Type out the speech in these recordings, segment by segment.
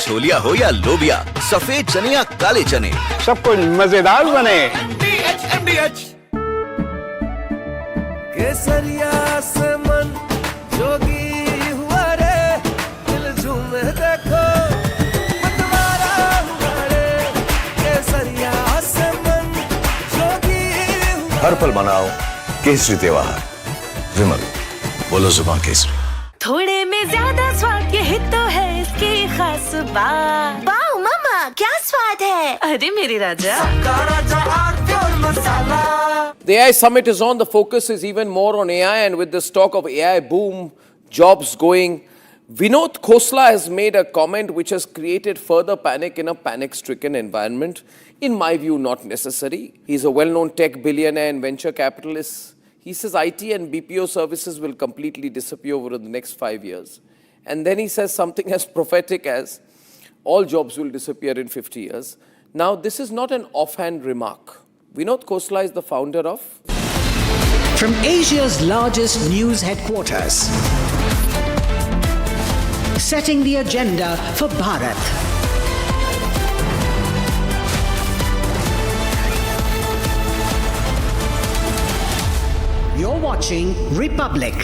छोलिया हो या लोबिया, सफेद चने या काले चने, सब कुछ मजेदार बने। केसरिया से मन जोगी हुआ रे, दिल झूमे देखो मतवारा हुआ रे। केसरिया से मन जोगी हुआ। हर पल मनाओ केसरी त्योहार। विमल, बोलो जुबान केसरी। थोड़े में ज्यादा स्वाद, यही तो है इसकी खास बात। वाओ मम्मा, क्या स्वाद है। अरे मेरे राजा। The AI summit is on. The focus is even more on AI, and with this talk of AI boom, jobs going, Vinod Khosla has made a comment which has created further panic in a panic-stricken environment. In my view, not necessary. He's a well-known tech billionaire and venture capitalist. He says IT and BPO services will completely disappear over the next 5 years. And then he says something as prophetic as all jobs will disappear in 50 years. Now, this is not an offhand remark. Vinod Khosla is the founder of... From Asia's largest news headquarters, setting the agenda for Bharat. You're watching Republic.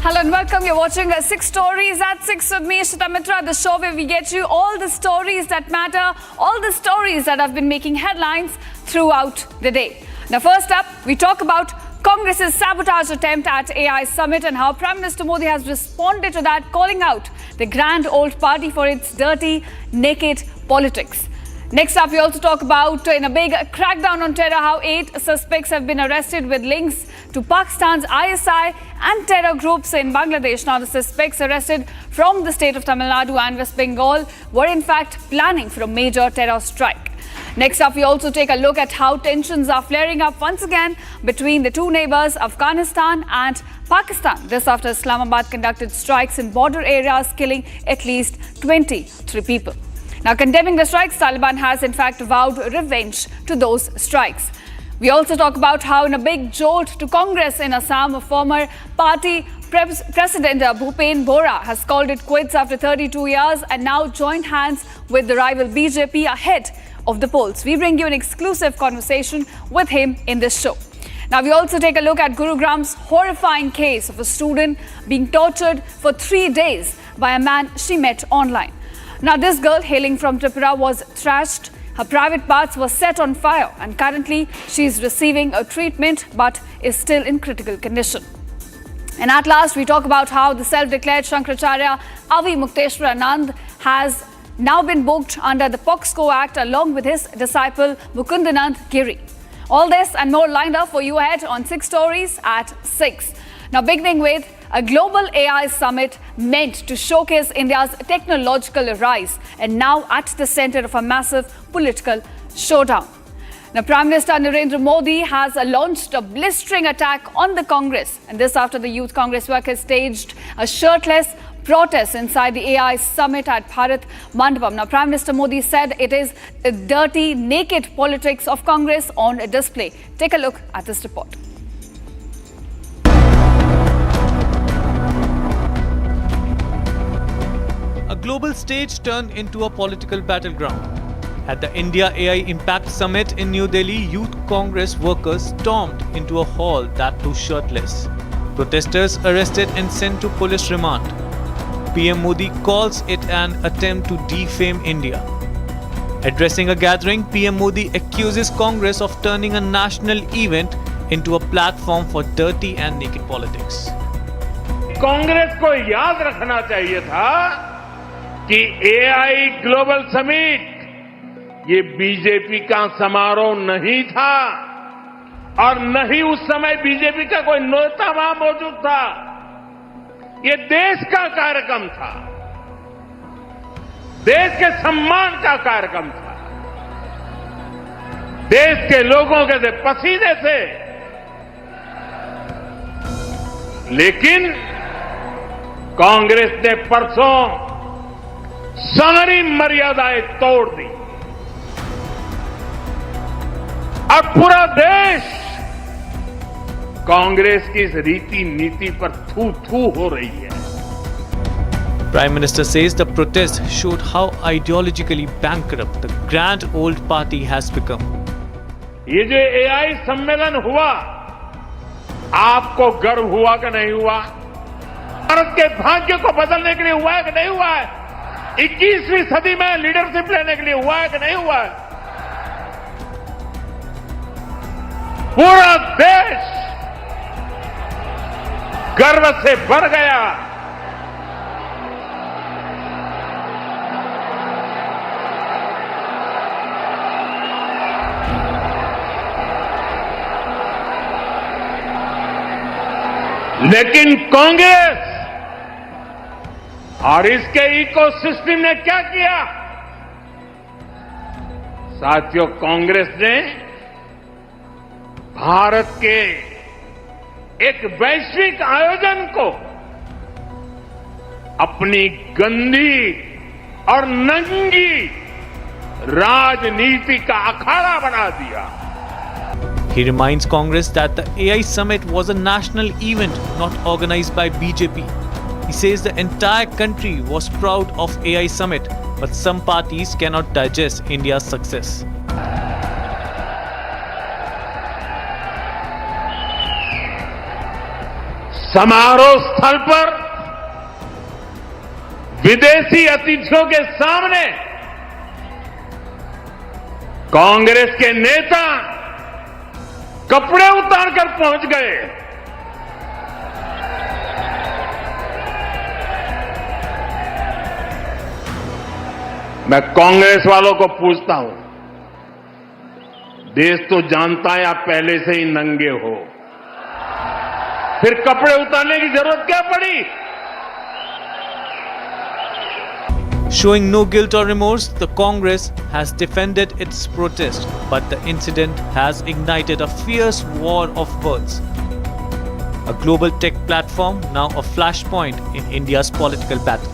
Hello and welcome. You're watching 6 Stories at 6 with me, Shita Mitra, the show where we get you all the stories that matter, all the stories that have been making headlines throughout the day. Now, first up, we talk about Congress's sabotage attempt at AI summit and how Prime Minister Modi has responded to that, calling out the grand old party for its dirty, naked politics. Next up, we also talk about, in a big crackdown on terror, how 8 suspects have been arrested with links to Pakistan's ISI and terror groups in Bangladesh. Now, the suspects arrested from the state of Tamil Nadu and West Bengal were in fact planning for a major terror strike. Next up, we also take a look at how tensions are flaring up once again between the two neighbors, Afghanistan and Pakistan. This after Islamabad conducted strikes in border areas, killing at least 23 people. Now, condemning the strikes, Taliban has in fact vowed revenge to those strikes. We also talk about how, in a big jolt to Congress in Assam, a former party President Bhupen Bora has called it quits after 32 years and now joined hands with the rival BJP ahead of the polls. We bring you an exclusive conversation with him in this show. Now, we also take a look at Gurugram's horrifying case of a student being tortured for 3 days by a man she met online. Now, this girl hailing from Tripura was thrashed, her private parts were set on fire, and currently she is receiving a treatment but is still in critical condition. And at last, we talk about how the self-declared Shankaracharya Avi Mukteshwar Anand has now been booked under the POXCO Act along with his disciple Mukundanand Giri. All this and more lined up for you ahead on 6 Stories at 6. Now, beginning with a global AI summit meant to showcase India's technological rise and now at the center of a massive political showdown. Now, Prime Minister Narendra Modi has launched a blistering attack on the Congress, and this after the Youth Congress workers staged a shirtless protest inside the AI summit at Bharat Mandapam. Now, Prime Minister Modi said it is the dirty, naked politics of Congress on display. Take a look at this report. A global stage turned into a political battleground. At the India AI Impact Summit in New Delhi, Youth Congress workers stormed into a hall that too shirtless. Protesters arrested and sent to police remand. PM Modi calls it an attempt to defame India. Addressing a gathering, PM Modi accuses Congress of turning a national event into a platform for dirty and naked politics. Congress को याद रखना चाहिए था कि AI global summit ये BJP का समारोह नहीं था और न ही उस समय बीजेपी का कोई नेता वहां मौजूद था। ये देश का कार्यक्रम था, देश के सम्मान का कार्यक्रम था, देश के लोगों के पसीने से। लेकिन कांग्रेस ने परसों सारी मर्यादाएं तोड़ दी और पूरा देश कांग्रेस की इस रीति नीति पर थू थू हो रही है. Prime Minister says the protest showed how ideologically bankrupt the grand old party has become. ये जो एआई सम्मेलन हुआ, आपको गर्व हुआ कि नहीं हुआ? भारत के भाग्य को बदलने के लिए हुआ है कि नहीं हुआ है? 21वीं सदी में लीडरशिप लेने के लिए हुआ है कि नहीं हुआ है? पूरा देश गर्व से भर गया. लेकिन कांग्रेस और इसके इकोसिस्टम ने क्या किया? साथियों, कांग्रेस ने भारत के एक वैश्विक आयोजन को अपनी गंदी और नंगी राजनीति का अखाड़ा बना दिया. He reminds Congress that the AI summit was a national event not organized by BJP. He says the entire country was proud of AI summit, but some parties cannot digest India's success. समारोह स्थल पर विदेशी अतिथियों के सामने कांग्रेस के नेता कपड़े उतारकर पहुंच गए. मैं कांग्रेस वालों को पूछता हूं, देश तो जानता है आप पहले से ही नंगे हो, फिर कपड़े उतारने की जरूरत क्या पड़ी? Showing no guilt or remorse, the Congress has defended its protest, but the incident has ignited a fierce war of words. A global tech platform, now a flashpoint in India's political battle.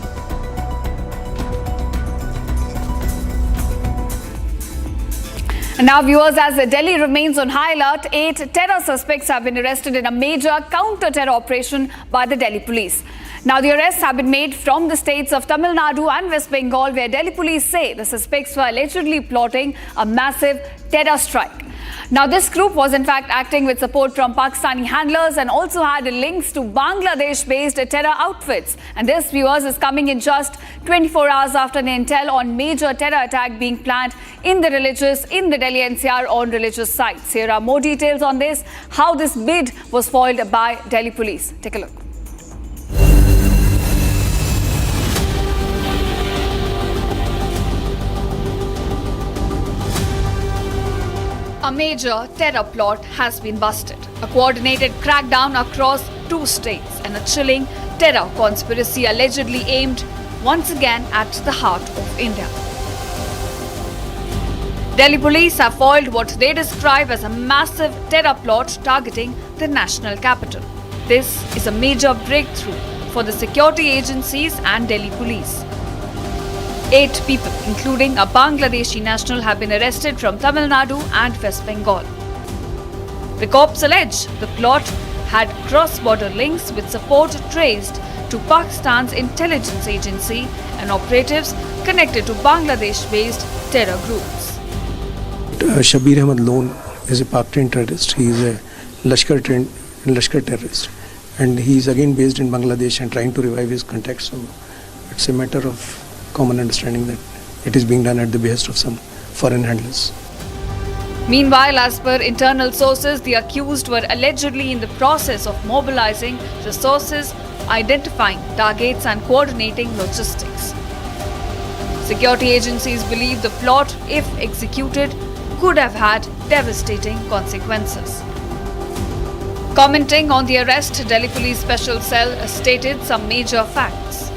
And now, viewers, as Delhi remains on high alert, 8 terror suspects have been arrested in a major counter-terror operation by the Delhi police. Now, the arrests have been made from the states of Tamil Nadu and West Bengal, where Delhi police say the suspects were allegedly plotting a massive terror strike. Now, this group was in fact acting with support from Pakistani handlers and also had links to Bangladesh-based terror outfits. And this, viewers, is coming in just 24 hours after the intel on major terror attack being planned in the Delhi NCR on religious sites. Here are more details on this, how this bid was foiled by Delhi police. Take a look. A major terror plot has been busted. A coordinated crackdown across 2 states and a chilling terror conspiracy allegedly aimed once again at the heart of India. Delhi police have foiled what they describe as a massive terror plot targeting the national capital. This is a major breakthrough for the security agencies and Delhi police. 8 people, including a Bangladeshi national, have been arrested from Tamil Nadu and West Bengal. The cops allege the plot had cross-border links with support traced to Pakistan's intelligence agency and operatives connected to Bangladesh-based terror groups. Shabir Ahmed Lone is a Pak-trained terrorist. He is a Lashkar terrorist. And he is again based in Bangladesh and trying to revive his contacts. So it's a matter of common understanding that it is being done at the behest of some foreign handlers. Meanwhile, as per internal sources, the accused were allegedly in the process of mobilizing resources, identifying targets and coordinating logistics. Security agencies believe the plot, if executed, could have had devastating consequences. Commenting on the arrest, Delhi Police Special Cell stated some major facts.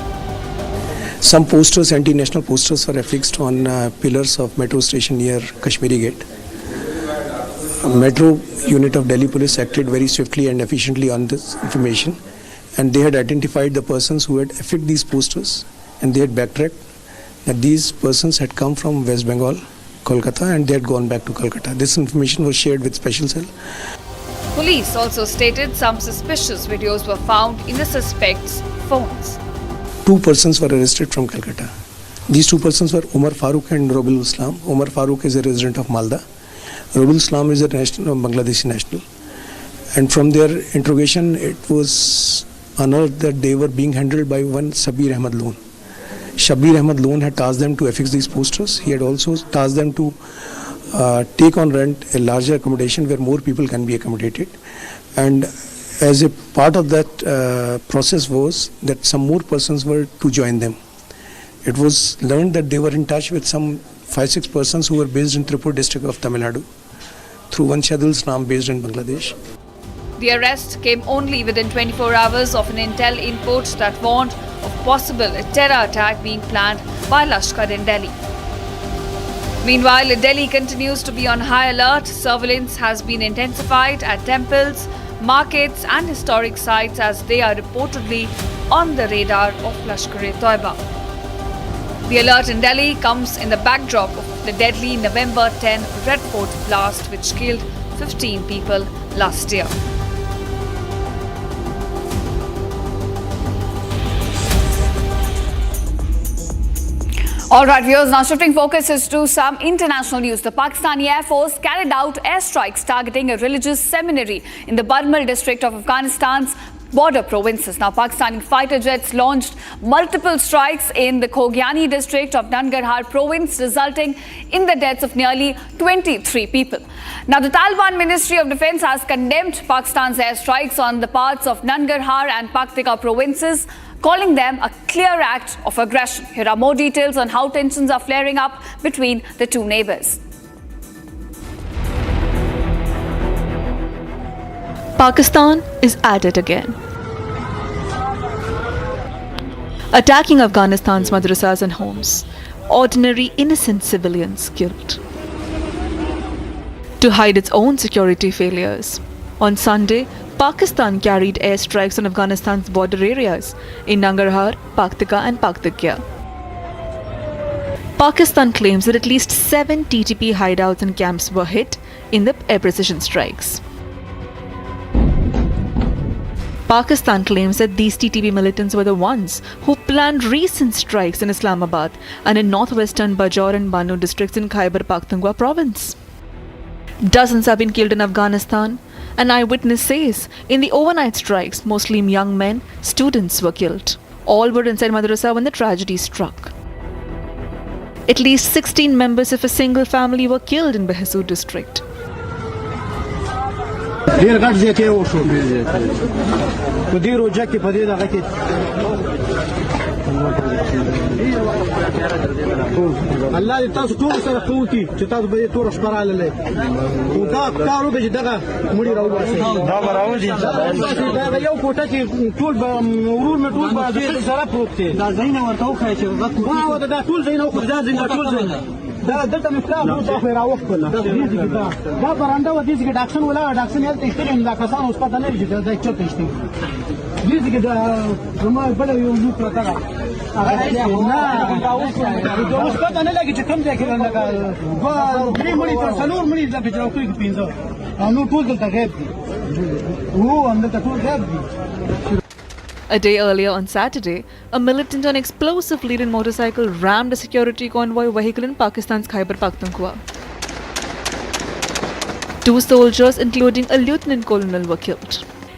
Some posters, anti-national posters, were affixed on pillars of metro station near Kashmiri Gate. A metro unit of Delhi Police acted very swiftly and efficiently on this information, and they had identified the persons who had affixed these posters, and they had backtracked. that these persons had come from West Bengal, Kolkata, and they had gone back to Kolkata. This information was shared with Special Cell. Police also stated some suspicious videos were found in the suspects' phones. 2 persons were arrested from Calcutta. These 2 persons were Umar Farooq and Robul Islam. Umar Farooq is a resident of Malda. Robul Islam is a Bangladeshi national. And from their interrogation, it was unearthed that they were being handled by one Sabir Ahmad Loan. Shabir Ahmad Loan had tasked them to affix these posters. He had also tasked them to take on rent a larger accommodation where more people can be accommodated. And as a part of that process was that some more persons were to join them. It was learned that they were in touch with some 5-6 persons who were based in Tripur district of Tamil Nadu through one Shadul Islam based in Bangladesh. The arrest came only within 24 hours of an intel input that warned of possible terror attack being planned by Lashkar in Delhi. Meanwhile, Delhi continues to be on high alert. Surveillance has been intensified at temples, markets and historic sites as they are reportedly on the radar of Lashkar-e-Toiba. The alert in Delhi comes in the backdrop of the deadly November 10 Red Fort blast which killed 15 people last year. All right, viewers, now shifting focuses to some international news. The Pakistani Air Force carried out airstrikes targeting a religious seminary in the Barmal district of Afghanistan's border provinces. Now, Pakistani fighter jets launched multiple strikes in the Khogyani district of Nangarhar province, resulting in the deaths of nearly 23 people. Now, the Taliban Ministry of Defense has condemned Pakistan's airstrikes on the parts of Nangarhar and Paktika provinces, calling them a clear act of aggression. Here are more details on how tensions are flaring up between the two neighbors. Pakistan is at it again, attacking Afghanistan's madrasas and homes. Ordinary innocent civilians killed. To hide its own security failures, on Sunday, Pakistan carried airstrikes on Afghanistan's border areas in Nangarhar, Paktika and Paktikya. Pakistan claims that at least 7 TTP hideouts and camps were hit in the air precision strikes. Pakistan claims that these TTP militants were the ones who planned recent strikes in Islamabad and in northwestern Bajaur and Banu districts in Khyber Pakhtunkhwa province. Dozens have been killed in Afghanistan. An eyewitness says in the overnight strikes, mostly young men, students were killed. All were inside madrasa when the tragedy struck. At least 16 members of a single family were killed in Behesud district. الله دې تاسو ټول سره کوي چې تاسو به تور شپراله لې او دا کارو به دغه مړي راوځي دا راوځي دا یو کوټه کې ټول ورور مې ټول به سره پروت دي دا زین ورته وخای چې وخت دا ټول زین او خرجا زین ټول زین دا دلته مفتاح نو ځخ راوخته دا برانده و دې کې ډاکشن ولا ډاکشن یې تشتري دا کسان اوس پته نه لري چې دا چوت تشتري دې کې دا ما بل یو نو پرتاګه اوس پته نه لګي چې کوم ځای کې لږه درې مړي تر څلور مړي د بچاو کوي پینځه نو ټول دلته غیب دي وو اندته ټول غیب دي. A day earlier on Saturday, a militant on explosive-laden motorcycle rammed a security convoy vehicle in Pakistan's Khyber Pakhtunkhwa. 2 soldiers, including a lieutenant colonel, were killed.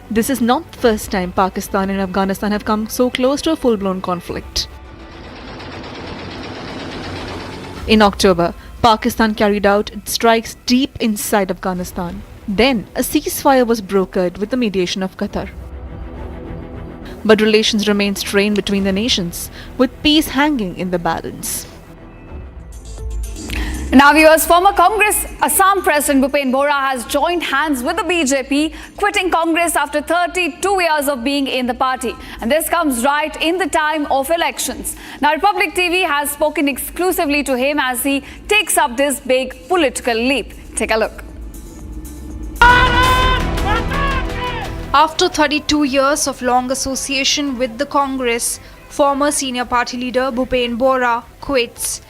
This is not the first time Pakistan and Afghanistan have come so close to a full-blown conflict. In October, Pakistan carried out its strikes deep inside Afghanistan. Then, a ceasefire was brokered with the mediation of Qatar. But relations remain strained between the nations, with peace hanging in the balance. Now, viewers, former Congress Assam President Bhupen Bora has joined hands with the BJP, quitting Congress after 32 years of being in the party. And this comes right in the time of elections. Now, Republic TV has spoken exclusively to him as he takes up this big political leap. Take a look. After 32 years of long association with the Congress, Former senior party leader Bhupen Bora quits.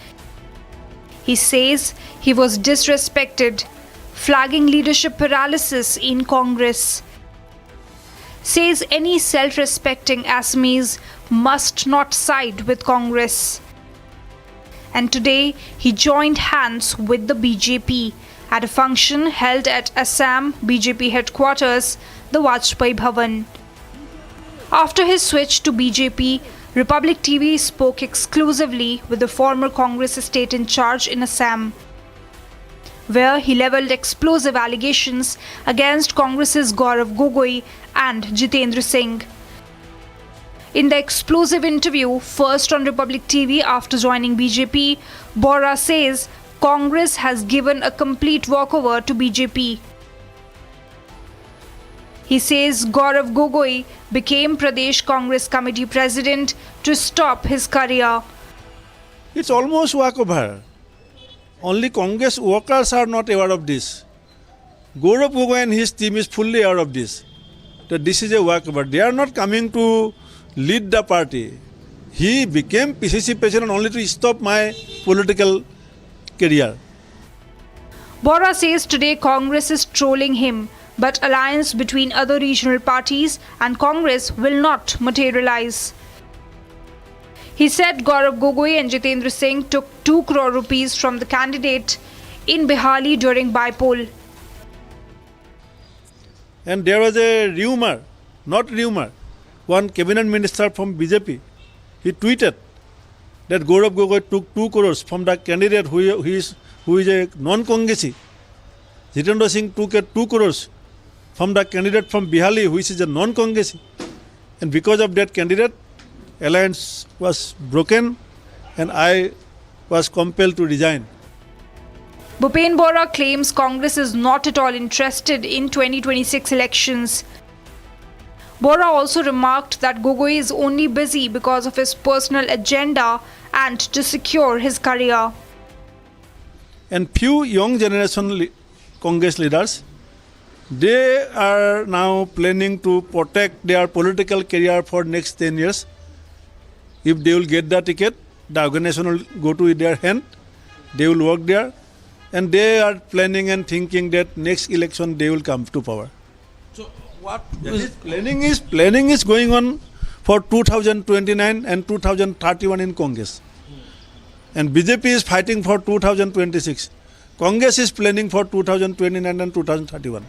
He says he was disrespected, flagging leadership paralysis in Congress. Says any self-respecting Assamese must not side with Congress. And today he joined hands with the BJP at a function held at Assam BJP headquarters, the Vajpayee Bhavan. After his switch to BJP, Republic TV spoke exclusively with the former Congress state in charge in Assam, where he levelled explosive allegations against Congress's Gaurav Gogoi and Jitendra Singh. In the explosive interview, first on Republic TV after joining BJP, Bora says Congress has given a complete walkover to BJP. He says Gaurav Gogoi became Pradesh Congress Committee President to stop his career. It's almost walkover. Only Congress workers are not aware of this. Gaurav Gogoi and his team is fully aware of this. That this is a walkover. They are not coming to lead the party. He became PCC president only to stop my political career. Bora says today Congress is trolling him, but alliance between other regional parties and Congress will not materialize. He said Gaurav Gogoi and Jitendra Singh took 2 crore rupees from the candidate in Bihali during bypoll. And there was a rumor, not rumor, one cabinet minister from BJP, he tweeted that Gaurav Gogoi took 2 crores from the candidate who is a non-Congressee. Jitendra Singh took 2 crores from the candidate from Bihali, which is a non-Congressee. And because of that candidate, alliance was broken and I was compelled to resign. Bhupen Bora claims Congress is not at all interested in 2026 elections. Bora also remarked that Gogoi is only busy because of his personal agenda and to secure his career. And few young generation Congress leaders, they are now planning to protect their political career for next 10 years. If they will get the ticket, the organization will go to their hand, they will work there, and they are planning and thinking that next election they will come to power. So what planning is going on for 2029 and 2031 in Congress. And BJP is fighting for 2026. Congress is planning for 2029 and 2031.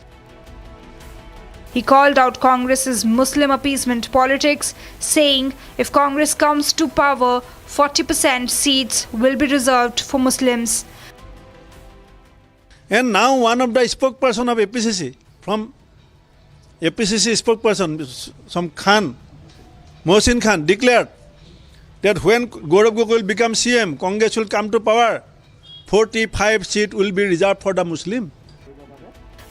He called out Congress's Muslim appeasement politics, saying if Congress comes to power, 40% seats will be reserved for Muslims. And now one of the spokesperson of APCC, from APCC spokesperson, some Khan, Mohsin Khan, declared that when Gaurav Gogoi will become CM, Congress will come to power, 45 seats will be reserved for the Muslim.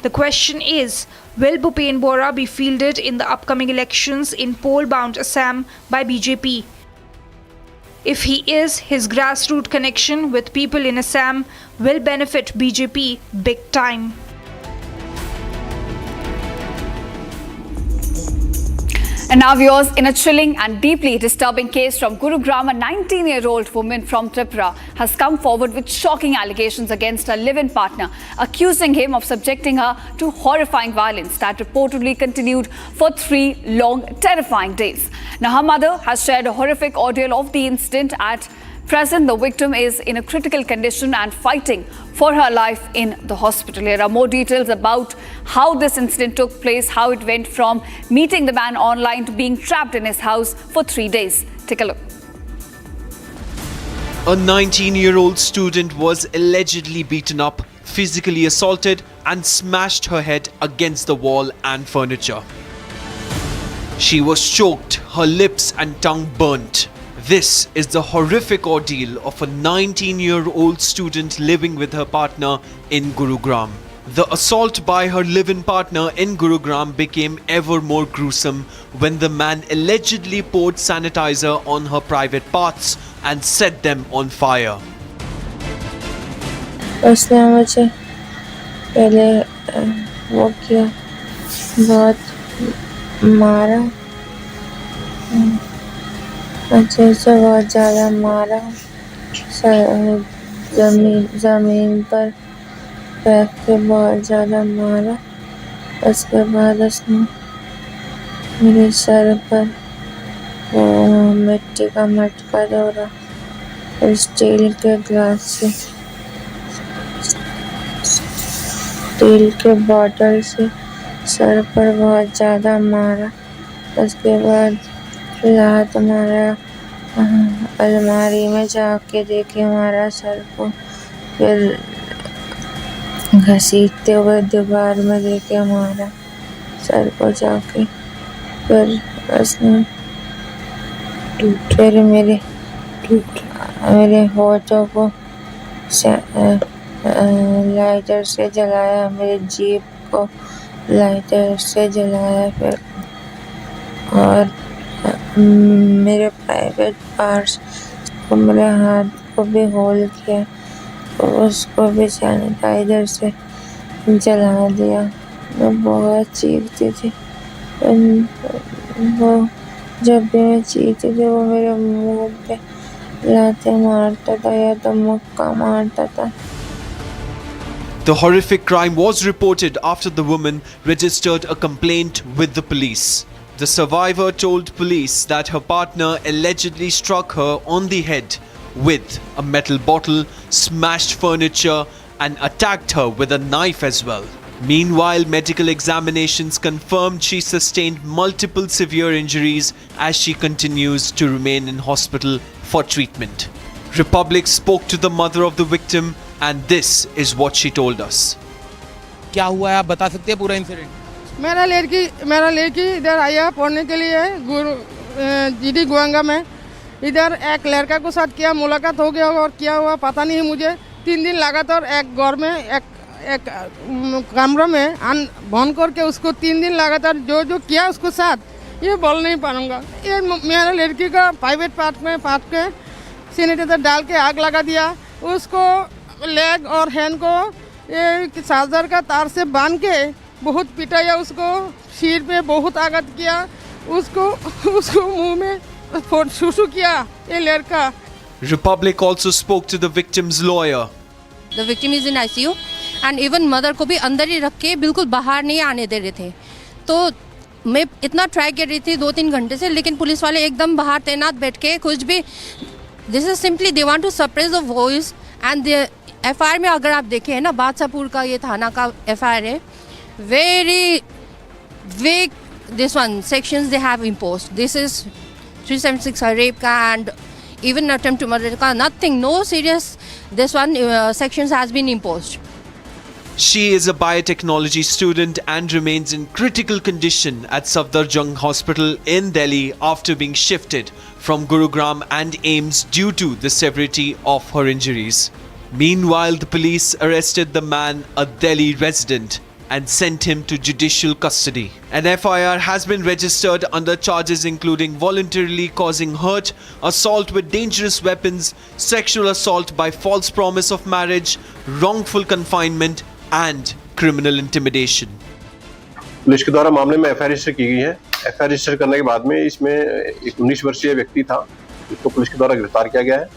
The question is, will Bhupen Bora be fielded in the upcoming elections in poll-bound Assam by BJP? If he is, his grassroots connection with people in Assam will benefit BJP big time. And now viewers, in a chilling and deeply disturbing case from Gurugram, a 19-year-old woman from Tripura has come forward with shocking allegations against her live-in partner, accusing him of subjecting her to horrifying violence that reportedly continued for 3 long, terrifying days. Now, her mother has shared a horrific audio of the incident. At present, the victim is in a critical condition and fighting for her life in the hospital. Here are more details about how this incident took place, how it went from meeting the man online to being trapped in his house for 3 days. Take a look. A 19-year-old student was allegedly beaten up, physically assaulted and smashed her head against the wall and furniture. She was choked, her lips and tongue burnt. This is the horrific ordeal of a 19-year-old student living with her partner in Gurugram. The assault by her live-in partner in Gurugram became ever more gruesome when the man allegedly poured sanitizer on her private parts and set them on fire. उसने मुझे पहले वो किया, बहुत मारा, अच्छे से बहुत ज़्यादा मारा, ज़मीन पर फेंक के बहुत ज़्यादा मारा। उसके बाद उसने मेरे सर पर वो मिट्टी का मटका दौड़ा और स्टील के ग्लास से, स्टील के बॉटल से सर पर बहुत ज़्यादा मारा। उसके बाद लात मारा, अलमारी में जाके देखे मारा सर को, फिर घसीटते हुए दीवार में देखे मारा सर को जाके, फिर उसने फिर मेरे होठों को लाइटर से जलाया, मेरे जीभ को लाइटर से जलाया, फिर और मेरे प्राइवेट पार्ट्स को, मेरे हाथ को भी होल किया, तो उसको भी सैनिटाइजर से जला दिया। मैं बहुत चीखती थी, वो जब भी मैं चीखती थी वो मेरे मुंह पे लाते मारता था या तो मुक्का मारता था। The horrific crime was reported after the woman registered a complaint with the police. The survivor told police that her partner allegedly struck her on the head with a metal bottle, smashed furniture, and attacked her with a knife as well. Meanwhile, medical examinations confirmed she sustained multiple severe injuries as she continues to remain in hospital for treatment. Republic spoke to the mother of the victim, and this is what she told us. क्या हुआ है आप बता सकते हैं पूरा incident? मेरा लड़की इधर आया पढ़ने के लिए जीडी गुआंगा में। इधर एक लड़का को साथ किया, मुलाकात हो गया और क्या हुआ पता नहीं मुझे। 3 दिन लगातार एक घर में एक कमरा में बंद करके उसको 3 दिन लगातार जो किया उसको साथ ये बोल नहीं पाऊंगा। ये मेरा लड़की का प्राइवेट पार्ट में के सैनिटाइजर डाल के आग लगा दिया। उसको लेग और हैंड को ये चार्जर का तार से बांध के बहुत पिटाया, उसको सिर पे बहुत आघात किया, उसको मुंह में सुसु किया ये लड़का। Republic also spoke to the victim's lawyer. The victim is in ICU and even mother को भी अंदर ही रख के बिल्कुल बाहर नहीं आने दे रहे थे। तो मैं इतना ट्राई कर रही थी 2-3 घंटे से, लेकिन पुलिस वाले एकदम बाहर तैनात बैठ के कुछ भी, this is simply they want to suppress the voice. And FIR में अगर आप देखें ना, बादशाहपुर का ये थाना का FIR है, very vague this one sections they have imposed. This is 376 rape ka and even attempt to murder ka, nothing, no serious this one sections has been imposed. She is a biotechnology student and remains in critical condition at Safdarjung Hospital in Delhi after being shifted from Gurugram and AIIMS due to the severity of her injuries. Meanwhile, the police arrested the man, a Delhi resident, and sent him to judicial custody. An FIR has been registered under charges including voluntarily causing hurt, assault with dangerous weapons, sexual assault by false promise of marriage, wrongful confinement, and criminal intimidation. Police के द्वारा मामले में FIR register की गई है। FIR register करने के बाद में इसमें एक 19 वर्षीय व्यक्ति था, इसको पुलिस के द्वारा गिरफ्तार किया गया है।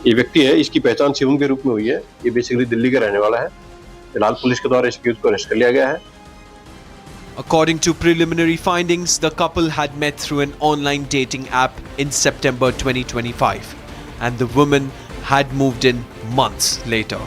ये व्यक्ति है, इसकी पहचान शिवम के रूप में हुई है। ये बेसिकली दिल्ली का रहने वाला है। फिलहाल पुलिस के द्वारा इसको अरेस्ट कर लिया गया है। According to preliminary findings, the couple had met through an online dating app in September 2025, and the woman had moved in months later.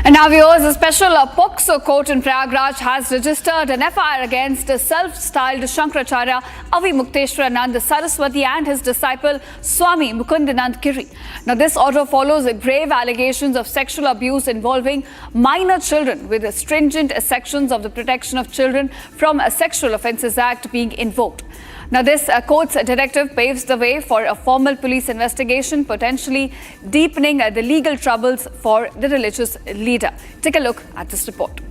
And now viewers, a special POCSO court in Prayagraj has registered an FIR against a self-styled Shankaracharya Avi Mukteshwaranand Saraswati and his disciple Swami Mukundanand Giri. Now this order follows grave allegations of sexual abuse involving minor children, with stringent sections of the Protection of Children from Sexual Offences Act being invoked. Now this court's directive paves the way for a formal police investigation, potentially deepening the legal troubles for the religious leader. Take a look at this report.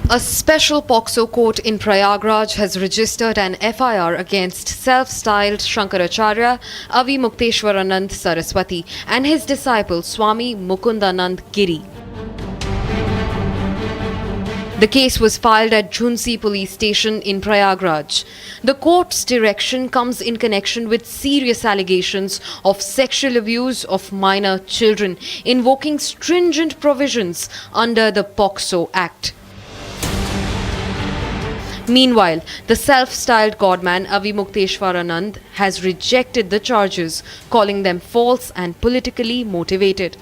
A special POCSO court in Prayagraj has registered an FIR against self-styled Shankaracharya Avi Mukteshwaranand Saraswati and his disciple Swami Mukundanand Giri. The case was filed at Jhunsi police station in Prayagraj. The court's direction comes in connection with serious allegations of sexual abuse of minor children, invoking stringent provisions under the POCSO Act. Meanwhile, the self-styled godman Avi Mukteshwaranand has rejected the charges, calling them false and politically motivated.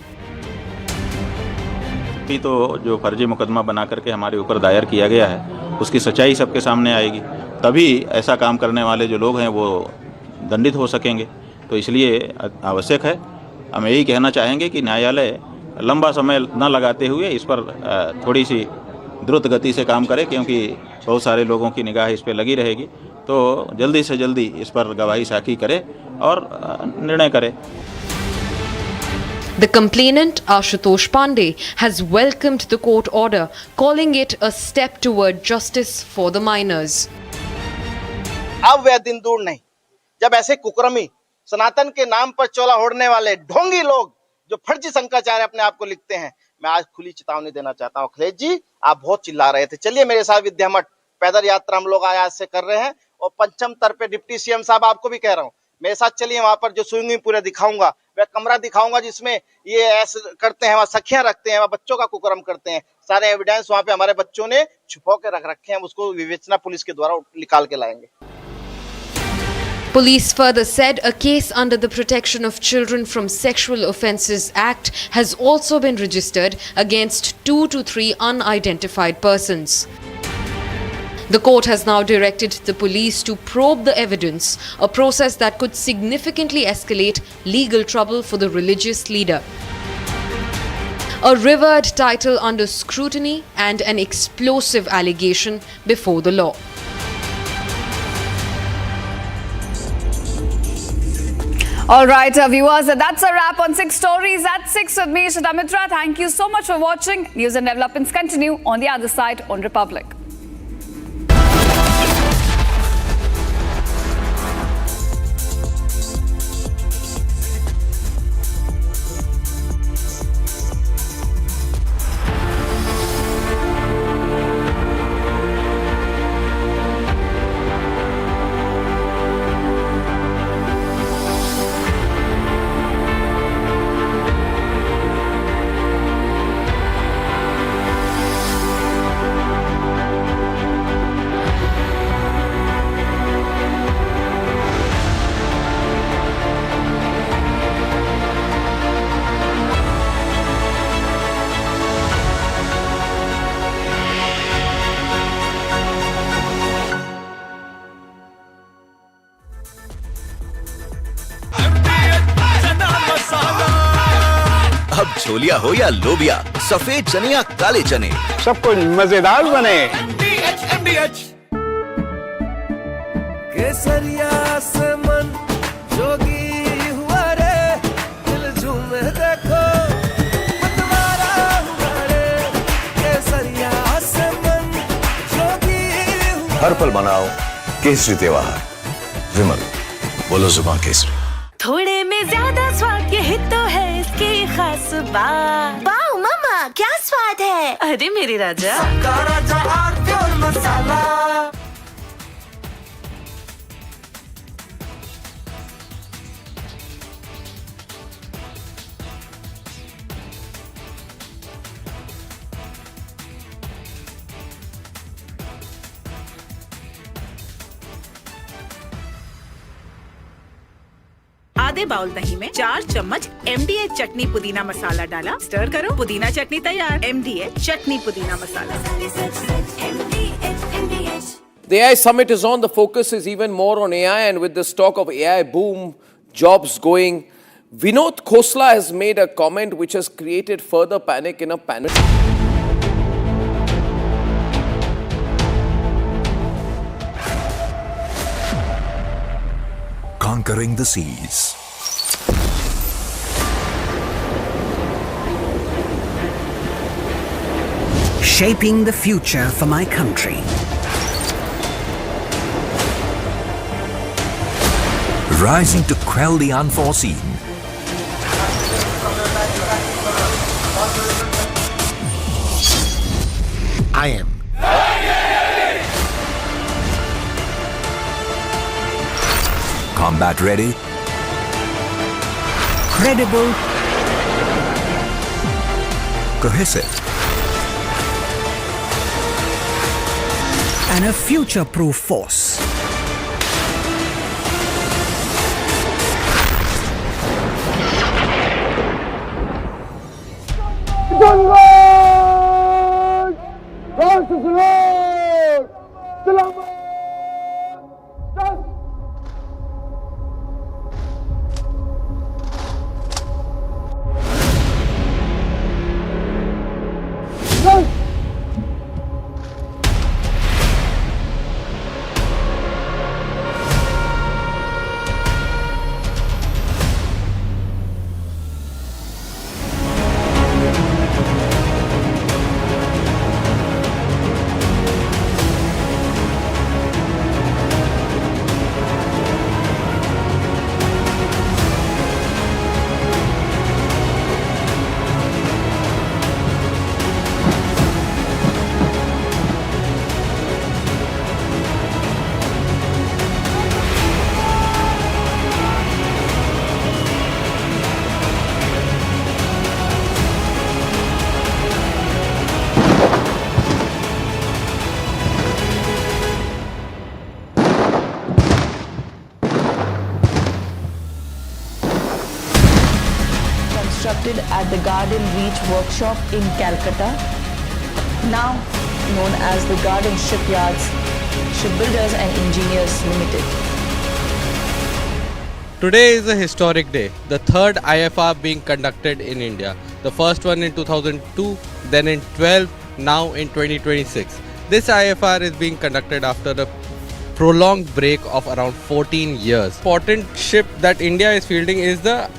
तो जो फर्जी मुकदमा बना करके हमारे ऊपर दायर किया गया है उसकी सच्चाई सबके सामने आएगी, तभी ऐसा काम करने वाले जो लोग हैं वो दंडित हो सकेंगे। तो इसलिए आवश्यक है, हम यही कहना चाहेंगे कि न्यायालय लंबा समय न लगाते हुए इस पर थोड़ी सी द्रुत गति से काम करे, क्योंकि बहुत सारे लोगों की निगाह इस पर लगी रहेगी। तो जल्दी से जल्दी इस पर गवाही साखी करे और निर्णय करे। The complainant, Ashutosh Pandey, has welcomed the court order, calling it a step toward justice for the minors. अब वह दिन दूर नहीं जब ऐसे कुकर्मी सनातन के नाम पर चोला ओढ़ने वाले ढोंगी लोग जो फर्जी शंकराचार्य अपने आप को लिखते हैं, मैं आज खुली चेतावनी देना चाहता हूँ। अखिलेश जी, आप बहुत चिल्ला रहे थे, चलिए मेरे साथ विद्या मठ पैदल यात्रा हम लोग आज से कर रहे हैं, और पंचम तर पे डिप्टी सीएम साहब आपको भी कह रहा हूँ, मेरे साथ चलिए। वहां पर जो स्विमिंग पूल दिखाऊंगा, वह कमरा दिखाऊंगा जिसमें ये ऐसे करते हैं, वहां सखियां रखते हैं, वहां बच्चों का कुकर्म करते हैं। सारे एविडेंस वहां पे हमारे बच्चों ने छुपा के रख रखे हैं, उसको विवेचना पुलिस के द्वारा निकाल के लाएंगे। Police further said a case under the Protection of Children from Sexual Offences Act has also been registered against 2 to 3 unidentified persons. The court has now directed the police to probe the evidence, a process that could significantly escalate legal trouble for the religious leader. A revered title under scrutiny and an explosive allegation before the law. All right, viewers, that's a wrap on 6 Stories at 6 with me, Shita Mitra. Thank you so much for watching. News and developments continue on the other side on Republic. अब छोलिया हो या लोबिया, सफेद चने या काले चने, सब कुछ मजेदार बने। केसरिया से मन जोगी हुआ रे, दिल झूमे देखो मतवारा हुआ रे। केसरिया से मन जोगी हुआ। हर पल मनाओ केसरी त्योहार, विमल बोलो जुबान केसरी। थोड़े में ज्यादा स्वाद, यही तो है इसकी खास बात। वाओ मामा, क्या स्वाद है। अरे मेरे राजा, राजा और मसाला। आधे बाउल दही में 4 चम्मच MDH चटनी पुदीना मसाला डाला, स्टर करो, पुदीना चटनी तैयार। MDH चटनी पुदीना मसाला। The AI summit is on. The focus is even more on AI, and with this talk of AI boom, jobs going, Vinod Khosla has made a comment which has created further panic in a panel. Conquering the seas. Shaping the future for my country. Rising to quell the unforeseen. I am Combat ready, Credible, cohesive, and a future-proof force. Constructed at the Garden Reach Workshop in Calcutta, now known as the Garden Shipyards, Shipbuilders and Engineers Limited. Today is a historic day, the third IFR being conducted in India. The first one in 2002, then in 12, now in 2026. This IFR is being conducted after a prolonged break of around 14 years. Important ship that India is fielding is the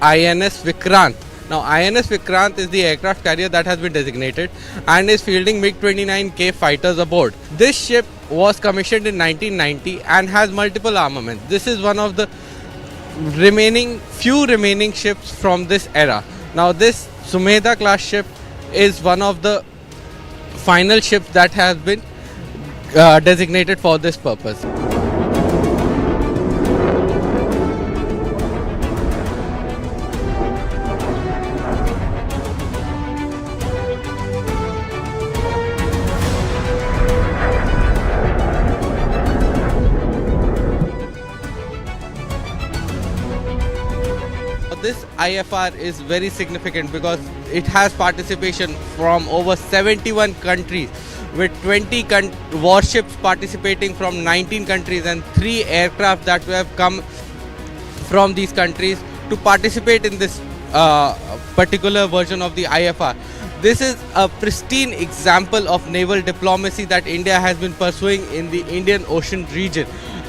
INS Vikrant. Now INS Vikrant is the aircraft carrier that has been designated and is fielding MiG-29K fighters aboard. This ship was commissioned in 1990 and has multiple armaments. This is one of the few remaining ships from this era. Now this Sumedha class ship is one of the final ships that has been designated for this purpose. This IFR is very significant because it has participation from over 71 countries, with 20 warships participating from 19 countries and 3 aircraft that have come from these countries to participate in this particular version of the IFR. This is a pristine example of naval diplomacy that India has been pursuing in the Indian Ocean region.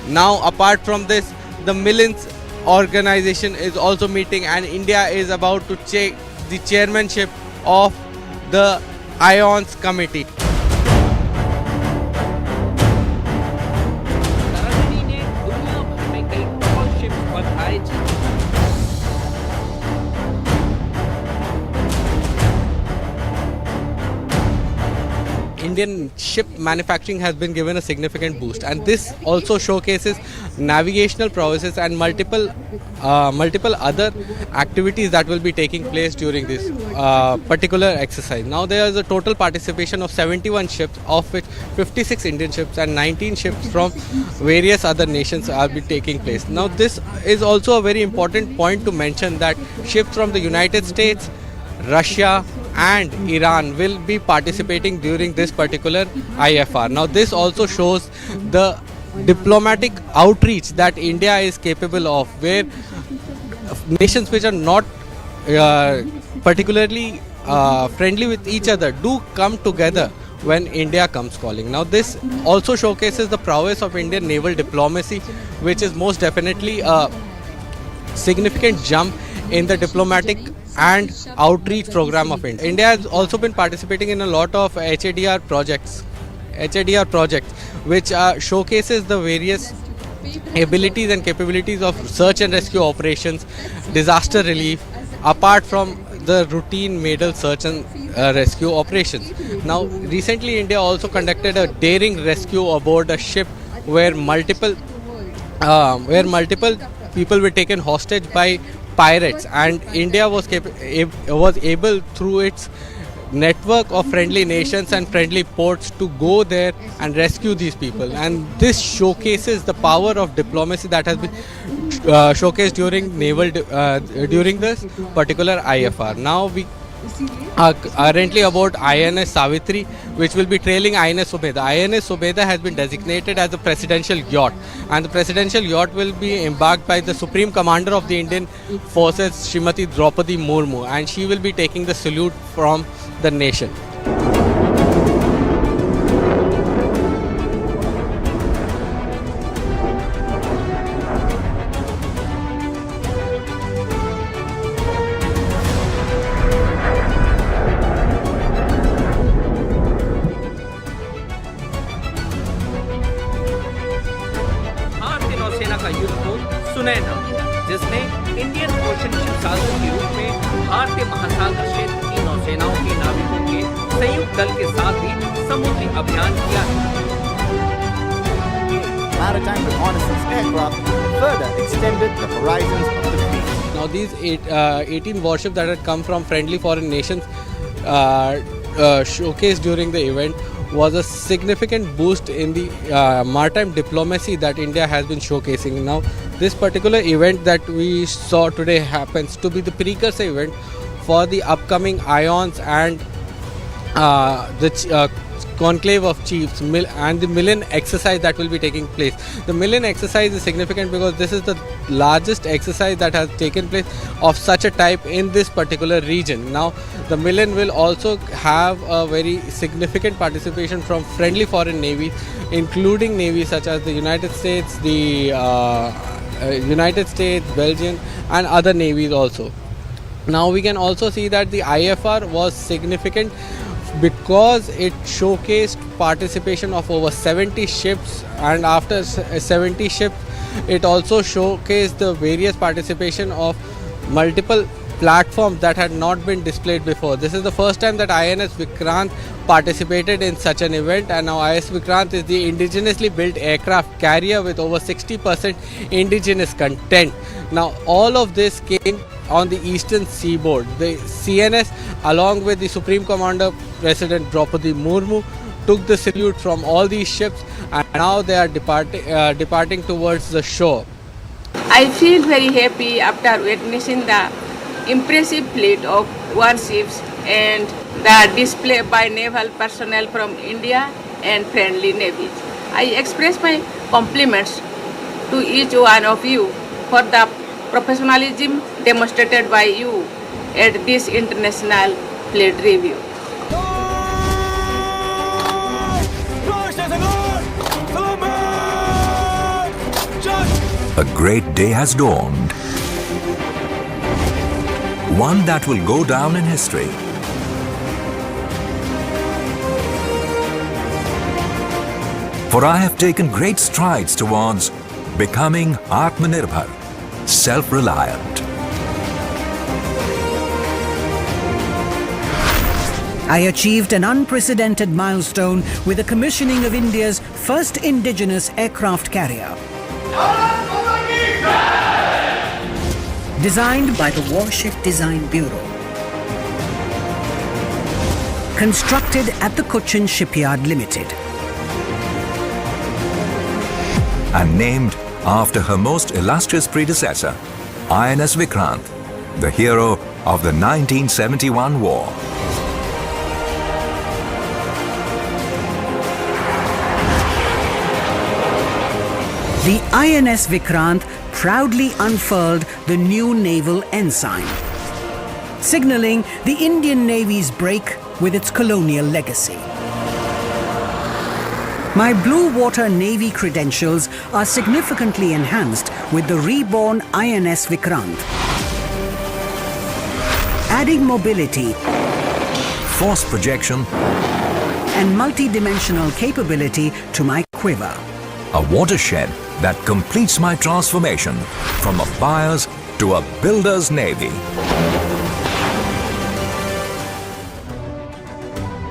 Now, apart from this, the Millins organization is also meeting, and India is about to take the chairmanship of the IONS committee. Indian ship manufacturing has been given a significant boost, and this also showcases navigational prowesses and multiple other activities that will be taking place during this particular exercise. Now there is a total participation of 71 ships, of which 56 Indian ships and 19 ships from various other nations will be taking place. Now this is also a very important point to mention, that ships from the United States, Russia and Iran will be participating during this particular IFR. Now this also shows the diplomatic outreach that India is capable of, where nations which are not particularly friendly with each other do come together when India comes calling. Now this also showcases the prowess of Indian naval diplomacy, which is most definitely a significant jump in the diplomatic and outreach program of India. India has also been participating in a lot of HADR projects, which showcases the various abilities and capabilities of search and rescue operations, disaster relief, apart from the routine naval search and rescue operations. Now recently India also conducted a daring rescue aboard a ship where multiple where multiple people were taken hostage by pirates, and India was able through its network of friendly nations and friendly ports to go there and rescue these people. And this showcases the power of diplomacy that has been showcased during this particular IFR. Now we are currently about INS Savitri, which will be trailing INS Subeda. INS Subeda has been designated as the presidential yacht, and the presidential yacht will be embarked by the Supreme Commander of the Indian Forces, Srimati Draupadi Murmu, and she will be taking the salute from the nation. भारतीय नौसेना का युद्धपोत सुनैना, जिसने Indian ocean ship सागर के रूप में भारतीय महासागर क्षेत्र की नौसेनाओं के नाविकों के संयुक्त दल के साथ भी समुद्री अभियान किया है. Maritime reconnaissance aircraft further extended the horizons of the fleet. Now these 18 warships that had come from friendly foreign nations showcased during the event was a significant boost in the maritime diplomacy that India has been showcasing. Now this particular event that we saw today happens to be the precursor event for the upcoming IONS and the conclave of chiefs and the Million exercise that will be taking place. The Million exercise is significant because this is the largest exercise that has taken place of such a type in this particular region. Now the Million will also have a very significant participation from friendly foreign navies, including navies such as the United States, Belgian and other navies also. Now we can also see that the IFR was significant because it showcased participation of over 70 ships, and after 70 ships it also showcased the various participation of multiple platforms that had not been displayed before. This is the first time that INS Vikrant participated in such an event, and now INS Vikrant is the indigenously built aircraft carrier with over 60% indigenous content. Now all of this came on the eastern seaboard. The CNS along with the Supreme Commander President Draupadi Murmu took the salute from all these ships, and now they are departing towards the shore. I feel very happy after witnessing the impressive fleet of warships and the display by naval personnel from India and friendly navies. I express my compliments to each one of you for the professionalism demonstrated by you at this international fleet review. A great day has dawned. One that will go down in history. For I have taken great strides towards becoming Atmanirbhar, self-reliant. I achieved an unprecedented milestone with the commissioning of India's first indigenous aircraft carrier. Designed by the Warship Design Bureau. Constructed at the Cochin Shipyard Limited. And named after her most illustrious predecessor, INS Vikrant, the hero of the 1971 war. The INS Vikrant proudly unfurled the new naval ensign, signaling the Indian Navy's break with its colonial legacy. My Blue Water Navy credentials are significantly enhanced with the reborn INS Vikrant, adding mobility, force projection, and multi-dimensional capability to my quiver. A watershed that completes my transformation from a buyer's to a builder's navy.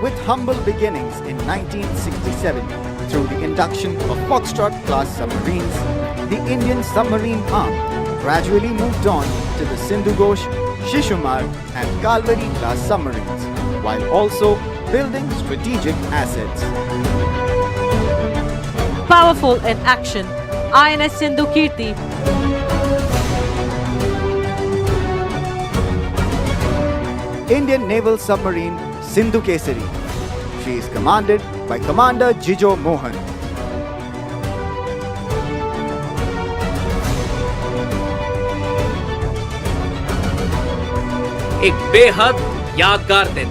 With humble beginnings in 1967 through the induction of Foxtrot-class submarines, the Indian submarine arm gradually moved on to the Sindhu Ghosh, Shishumar and Kalvari class submarines, while also building strategic assets. Powerful in action, INS Sindhu Kirti Indian naval submarine Sindhu Kesari. She is commanded by Commander Jijo Mohan. एक बेहद यादगार दिन.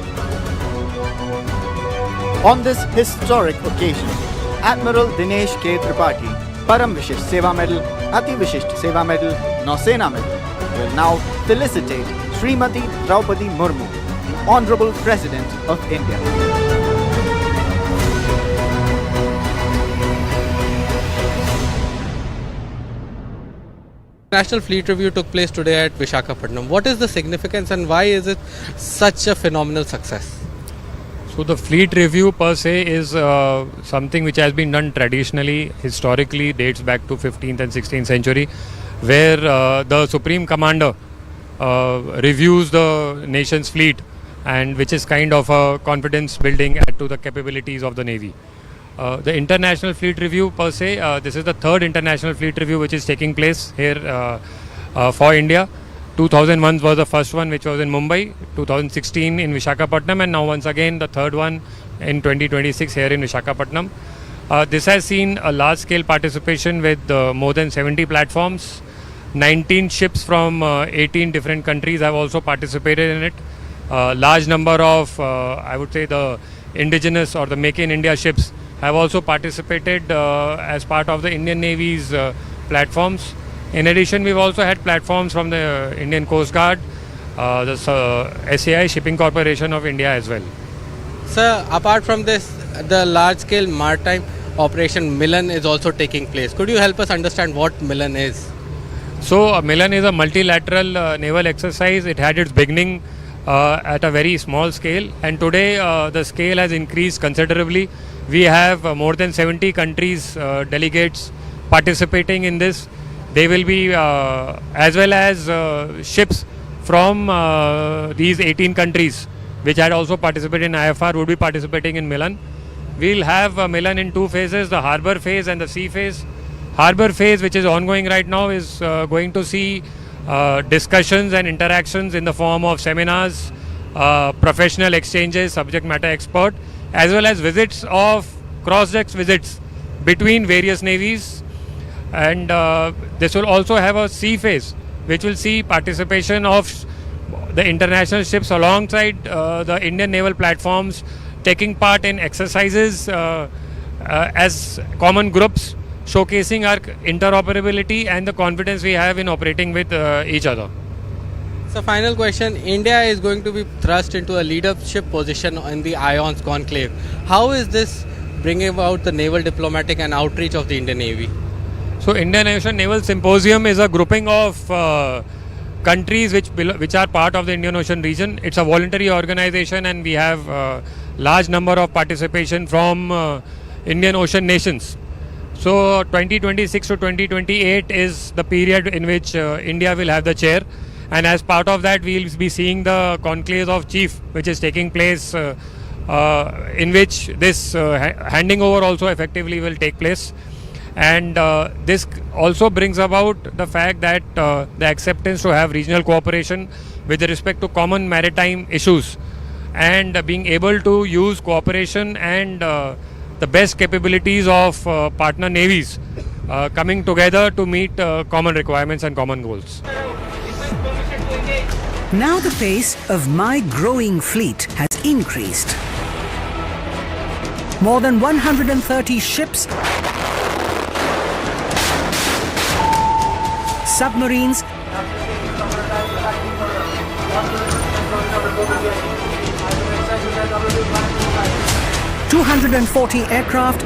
On this historic occasion, Admiral Dinesh K. Tripathi, Param Vishisht Seva Medal, Ati Vishisht Seva Medal, Nausena Medal, will now felicitate Srimati Draupadi Murmu, the Honorable President of India. National Fleet Review took place today at Visakhapatnam. What is the significance and why is it such a phenomenal success? So the fleet review per se is something which has been done traditionally, historically, dates back to 15th and 16th century, where the Supreme Commander reviews the nation's fleet, and which is kind of a confidence building to the capabilities of the Navy. The International Fleet Review per se, this is the third International Fleet Review which is taking place here for India. 2001 was the first one, which was in Mumbai, 2016 in Visakhapatnam, and now once again the third one in 2026 here in Visakhapatnam. This has seen a large scale participation with more than 70 platforms. 19 ships from 18 different countries have also participated in it. Large number of, I would say, the indigenous or the Make in India ships have also participated as part of the Indian Navy's platforms. In addition, we've also had platforms from the Indian Coast Guard, the SAI Shipping Corporation of India as well. Sir, apart from this, the large-scale maritime operation Milan is also taking place. Could you help us understand what Milan is? So, Milan is a multilateral naval exercise. It had its beginning at a very small scale, and today the scale has increased considerably. We have more than 70 countries, delegates participating in this. They will be, as well as ships from these 18 countries, which had also participated in IFR, would be participating in Milan. We'll have Milan in two phases, the harbour phase and the sea phase. Harbour phase, which is ongoing right now, is going to see discussions and interactions in the form of seminars, professional exchanges, subject matter expert, as well as visits of cross-deck visits between various navies. And this will also have a sea phase, which will see participation of the international ships alongside the Indian naval platforms, taking part in exercises as common groups, showcasing our interoperability and the confidence we have in operating with each other. So, final question, India is going to be thrust into a leadership position in the IONS conclave. How is this bringing about the naval diplomatic and outreach of the Indian Navy? So, Indian Ocean Naval Symposium is a grouping of countries which are part of the Indian Ocean region. It's a voluntary organization, and we have large number of participation from Indian Ocean nations. So 2026 to 2028 is the period in which India will have the chair, and as part of that we will be seeing the conclave of chief, which is taking place, in which this handing over also effectively will take place. And this also brings about the fact that the acceptance to have regional cooperation with respect to common maritime issues, and being able to use cooperation and the best capabilities of partner navies coming together to meet common requirements and common goals. Now the pace of my growing fleet has increased. More than 130 ships, submarines, (240 aircraft),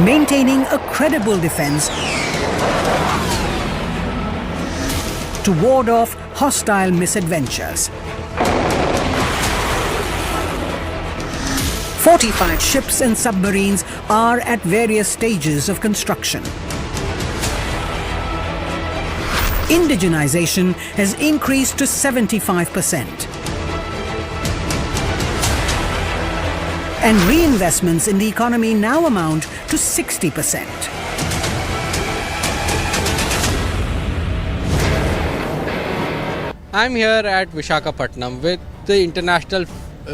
maintaining a credible defense to ward off hostile misadventures. Fortified ships and submarines are at various stages of construction. Indigenization has increased to 75%. And reinvestments in the economy now amount to 60%. I'm here at Visakhapatnam with the International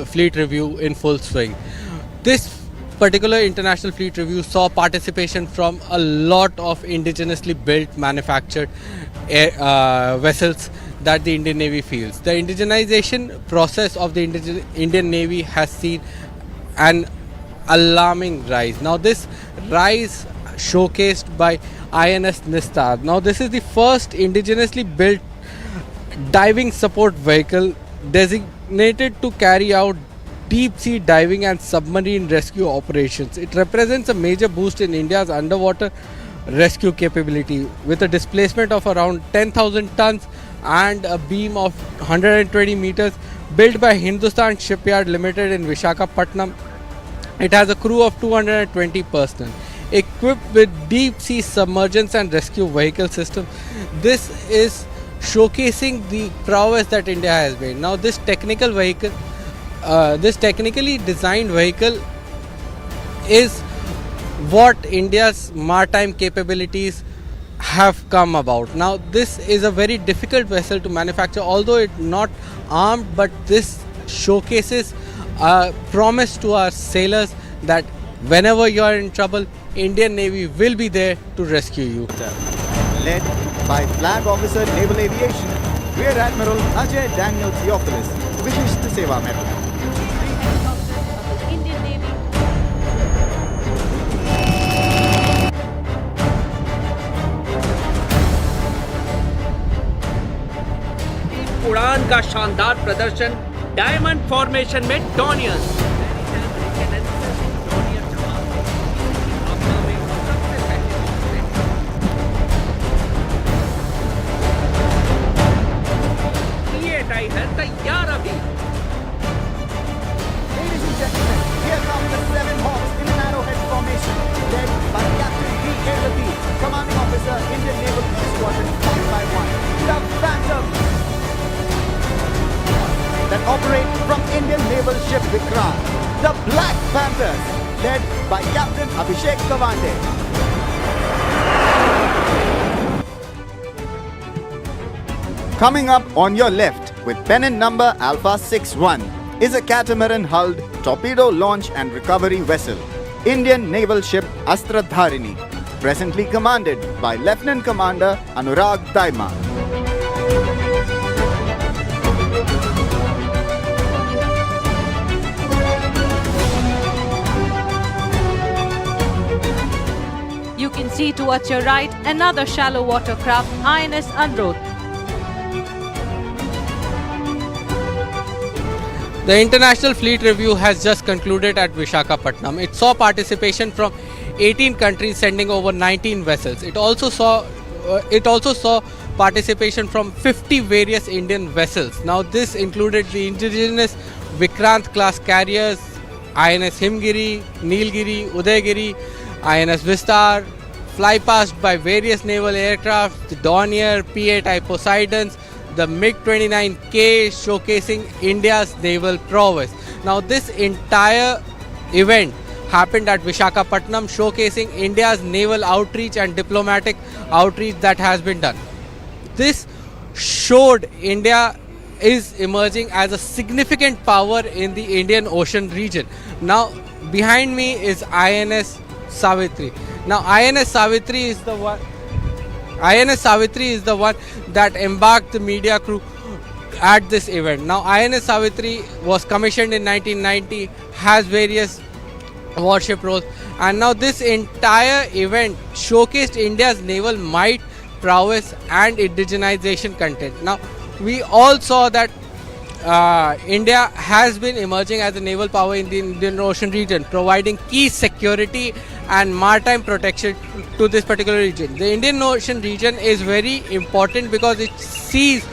Fleet Review in full swing. This particular International Fleet Review saw participation from a lot of indigenously built, manufactured vessels that the Indian Navy fields. The indigenization process of the Indian Navy has seen an alarming rise. Now this rise showcased by INS Nistar. Now this is the first indigenously built diving support vehicle designated to carry out deep sea diving and submarine rescue operations. It represents a major boost in India's underwater rescue capability with a displacement of around 10,000 tons and a beam of 120 meters. Built by Hindustan Shipyard Limited in Visakhapatnam, it has a crew of 220 personnel. Equipped with deep sea submergence and rescue vehicle system, this is showcasing the prowess that India has made. Now this technical vehicle, this technically designed vehicle is what India's maritime capabilities have come about. Now this is a very difficult vessel to manufacture, although it's not armed, but this showcases a promise to our sailors that whenever you are in trouble, Indian Navy will be there to rescue you. Led by Flag Officer Naval Aviation, Rear Admiral Ajay Daniel Theophilus, Vishisht Seva Medal. Indian Navy. उड़ान का शानदार प्रदर्शन diamond formation में डॉनियर्स है तैयार अभी। Ladies and gentlemen, here come the 7 Hawks in an arrowhead formation, led by Captain D.A. Ravi, Commanding Officer, Indian Naval Squadron 551, the Phantom, that operate from Indian Naval Ship Vikrant, the Black Panthers, led by Captain Abhishek Kavande. Coming up on your left, with pennant number Alpha 61, is a catamaran-hulled torpedo launch and recovery vessel, Indian naval ship Astradharini, presently commanded by Lieutenant Commander Anurag Daima. You can see towards your right another shallow water craft, INS Anrod. The International Fleet Review has just concluded at Visakhapatnam. It saw participation from 18 countries sending over 19 vessels. It also saw participation from 50 various Indian vessels. Now this included the indigenous Vikrant class carriers, INS Himgiri, Nilgiri, Udaygiri, INS Vistar, fly past by various naval aircraft, the Dornier, PA type Poseidons, the MiG-29K showcasing India's naval prowess. Now this entire event happened at Visakhapatnam, showcasing India's naval outreach and diplomatic outreach that has been done. This showed India is emerging as a significant power in the Indian Ocean region. Now behind me is INS Savitri. Now INS Savitri is the one that embarked the media crew at this event. Now INS Savitri was commissioned in 1990, has various warship roles, and now this entire event showcased India's naval might, prowess and indigenization content. Now we all saw that India has been emerging as a naval power in the Indian Ocean region, providing key security and maritime protection to this particular region. The Indian Ocean region is very important because it sees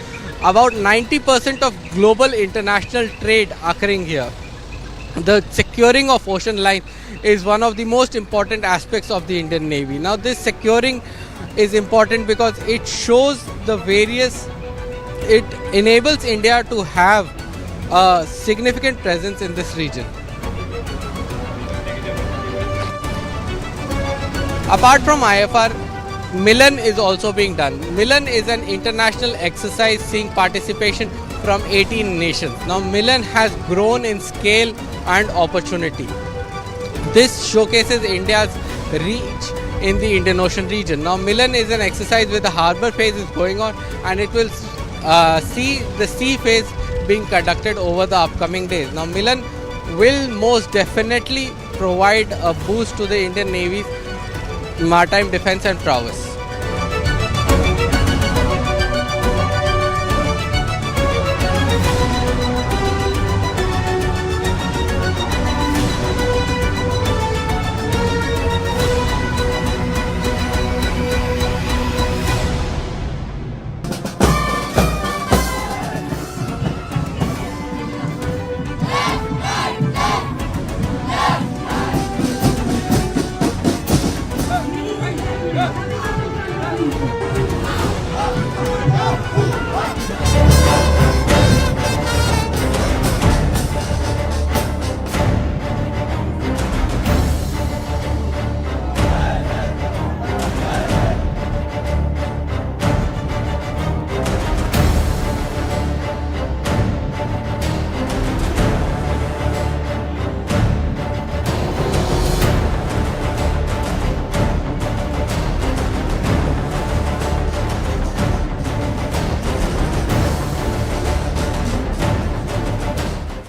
about 90% of global international trade occurring here. the securing of ocean line is one of the most important aspects of the Indian Navy. Now this securing is important because it shows the various, it enables India to have a significant presence in this region. Apart from IFR, Milan is also being done. Milan is an international exercise seeing participation from 18 nations. Now Milan has grown in scale and opportunity. This showcases India's reach in the Indian Ocean region. Now Milan is an exercise where the harbour phase is going on, and it will see the sea phase being conducted over the upcoming days. Now Milan will most definitely provide a boost to the Indian Navy's maritime defence and prowess.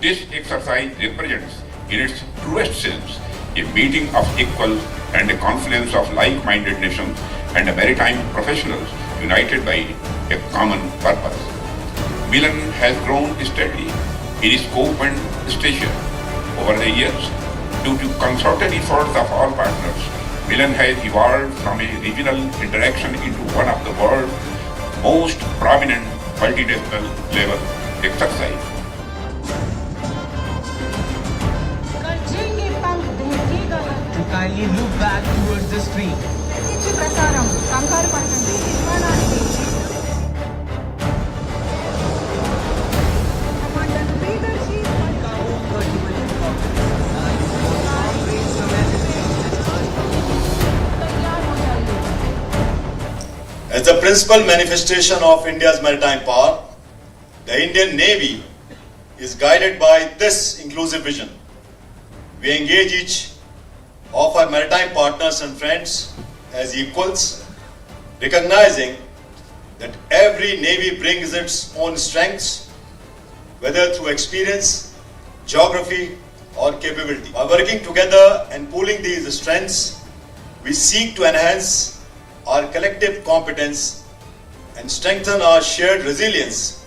This exercise represents, in its truest sense, a meeting of equals and a confluence of like-minded nations and maritime professionals united by a common purpose. Milan has grown steadily in scope and stature over the years. Due to concerted efforts of all partners, Milan has evolved from a regional interaction into one of the world's most prominent multinational level exercise. Kindly look back towards the stream. As the principal manifestation of India's maritime power, the Indian Navy is guided by this inclusive vision. We engage each of our maritime partners and friends as equals, recognizing that every navy brings its own strengths, whether through experience, geography, or capability. By working together and pooling these strengths, we seek to enhance our collective competence and strengthen our shared resilience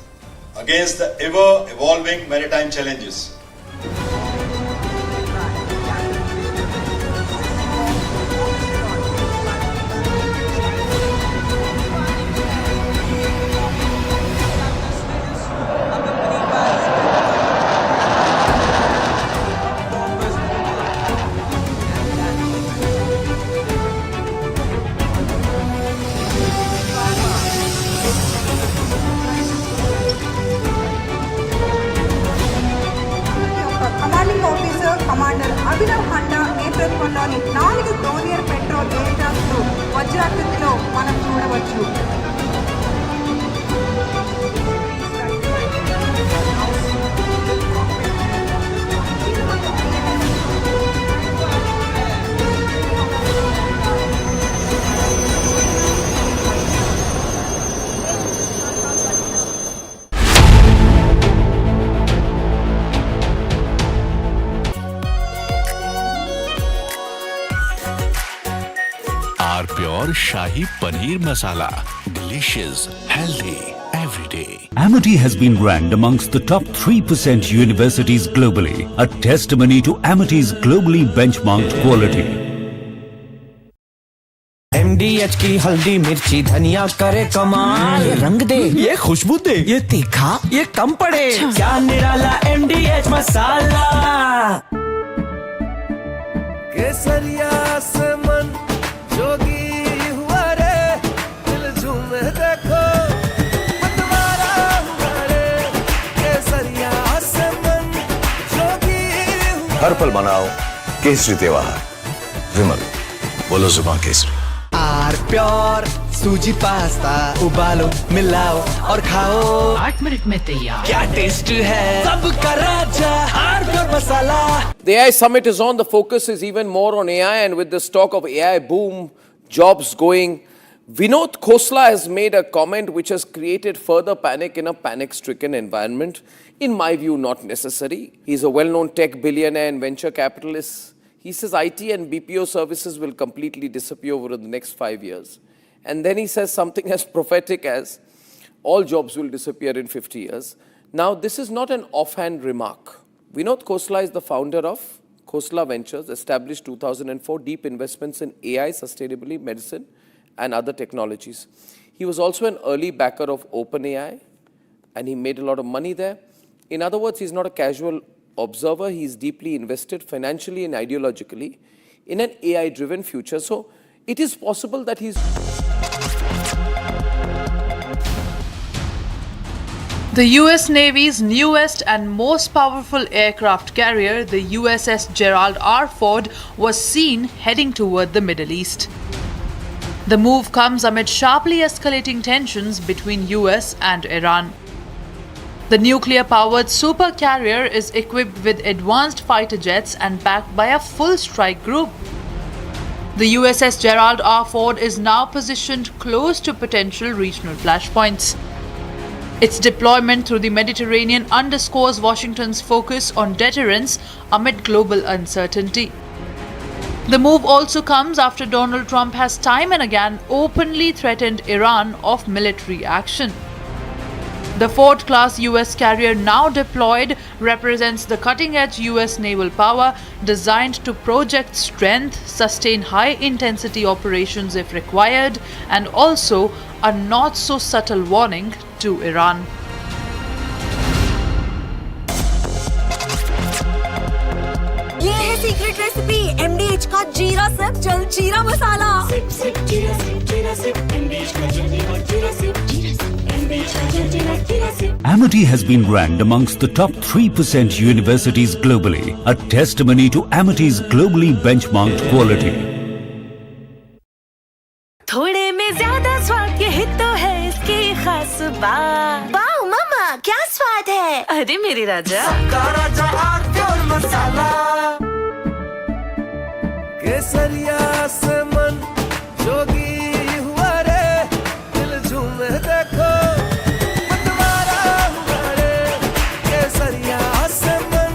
against the ever-evolving maritime challenges. నేతృత్వంలోని 4 గ్లోరియర్ petrol ఎయిర్క్రాఫ్ట్లు వజ్రాకృతిలో మనం చూడవచ్చు. Pure Shahi Paneer Masala. Delicious, healthy, every day. Amity has been ranked amongst the top 3% universities globally, a testimony to Amity's globally benchmarked quality. MDH की हल्दी मिर्ची धनिया करे कमाल, ये रंग दे, ये खुशबू दे, ये तीखा, ये कम पड़े, क्या निराला MDH मसाला। केसरिया से मन जोगी हुआ रे दिल झूमे देखो मतवारा हुआ रे केसरिया से मन जोगी हुआ हर पल मनाओ केसरी त्योहार विमल बोलो जुबान केसरी आर प्योर सूजी पास्ता उबालो मिलाओ और खाओ 8 मिनट में तैयार क्या टेस्ट है सबका राजा आर प्योर मसाला. The AI summit is on. The focus is even more on AI, and with this talk of AI boom, jobs going, Vinod Khosla has made a comment which has created further panic in a panic-stricken environment. In my view, not necessary. He's a well-known tech billionaire and venture capitalist. He says IT and BPO services will completely disappear over the next 5 years. And then he says something as prophetic as all jobs will disappear in 50 years. Now, this is not an offhand remark. Vinod Khosla is the founder of Khosla Ventures, established 2004, deep investments in AI, sustainability, medicine, and other technologies. He was also an early backer of OpenAI, and he made a lot of money there. In other words, he's not a casual observer. He's deeply invested financially and ideologically in an AI-driven future. So it is possible that he's... The US Navy's newest and most powerful aircraft carrier, the USS Gerald R. Ford, was seen heading toward the Middle East. The move comes amid sharply escalating tensions between US and Iran. The nuclear-powered super carrier is equipped with advanced fighter jets and backed by a full strike group. The USS Gerald R. Ford is now positioned close to potential regional flashpoints. Its deployment through the Mediterranean underscores Washington's focus on deterrence amid global uncertainty. The move also comes after Donald Trump has time and again openly threatened Iran of military action. The Ford-class US carrier now deployed represents the cutting-edge US naval power designed to project strength, sustain high-intensity operations if required, and also a not-so-subtle warning to Iran. ये है secret recipe MDH का जीरा SIP जल जीरा मसाला. SIP SIP जीरा SIP MDH का जल जीरा सिप MDH का जल जीरा SIP. Amity has been ranked amongst the top 3% universities globally, a testimony to Amity's globally benchmarked quality. थोड़े में ज्यादा स्वाद ये हित तो है इसकी खास बात. वाओ मामा क्या स्वाद है. अरे मेरे राजा सबका राजा आर प्योर मसाला. केसरिया से मन जोगी हुआ रे दिल झूमे देखो मतवारा हुआ रे केसरिया से मन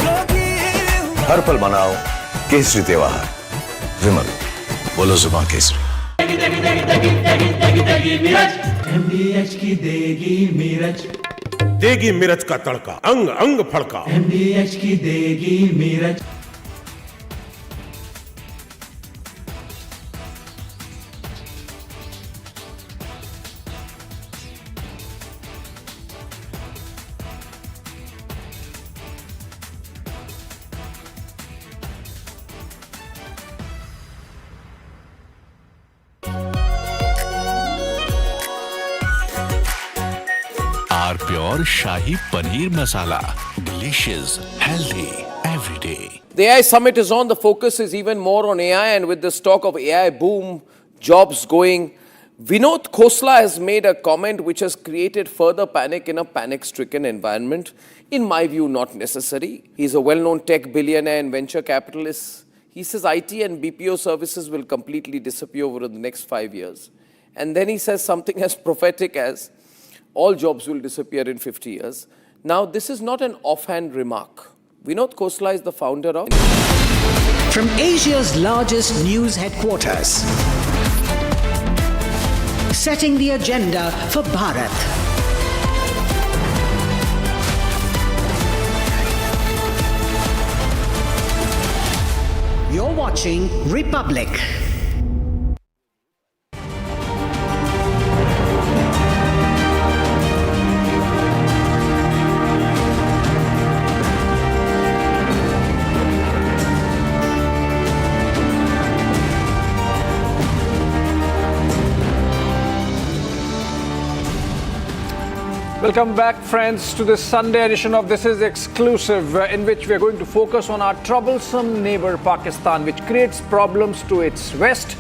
जोगी हुआ. हर पल मनाओ केसरी त्योहार विमल बोलो जुबान केसरी MDH की देगी मिर्च. देगी मिर्च का तड़का अंग अंग फड़का. MDH की देगी मिर्च. आर pure shahi paneer masala. Delicious, healthy, every day. The AI summit is on. The focus is even more on AI, and with this talk of AI boom, jobs going, Vinod Khosla has made a comment which has created further panic in a panic-stricken environment. In my view, not necessary. He's a well-known tech billionaire and venture capitalist. He says IT and BPO services will completely disappear over the next 5 years. And then he says something as prophetic as all jobs will disappear in 50 years. Now, this is not an offhand remark. Vinod Khosla is the founder of... From Asia's largest news headquarters, setting the agenda for Bharat. You're watching Republic. Welcome back, friends, to this Sunday edition of This Is Exclusive, in which we are going to focus on our troublesome neighbor Pakistan, which creates problems to its west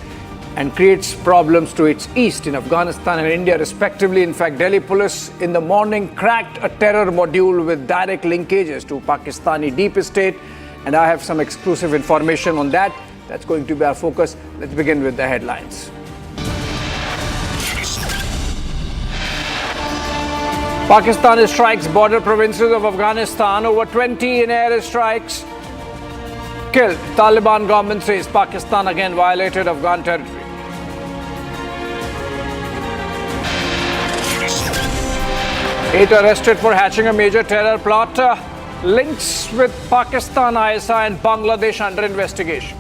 and creates problems to its east in Afghanistan and India, respectively. In fact, Delhi police in the morning cracked a terror module with direct linkages to Pakistani deep state, and I have some exclusive information on that. That's going to be our focus. Let's begin with the headlines. Pakistan strikes border provinces of Afghanistan. Over 20 in air strikes killed. Taliban government says Pakistan again violated Afghan territory. Eight arrested for hatching a major terror plot. Links with Pakistan, ISI and Bangladesh under investigation.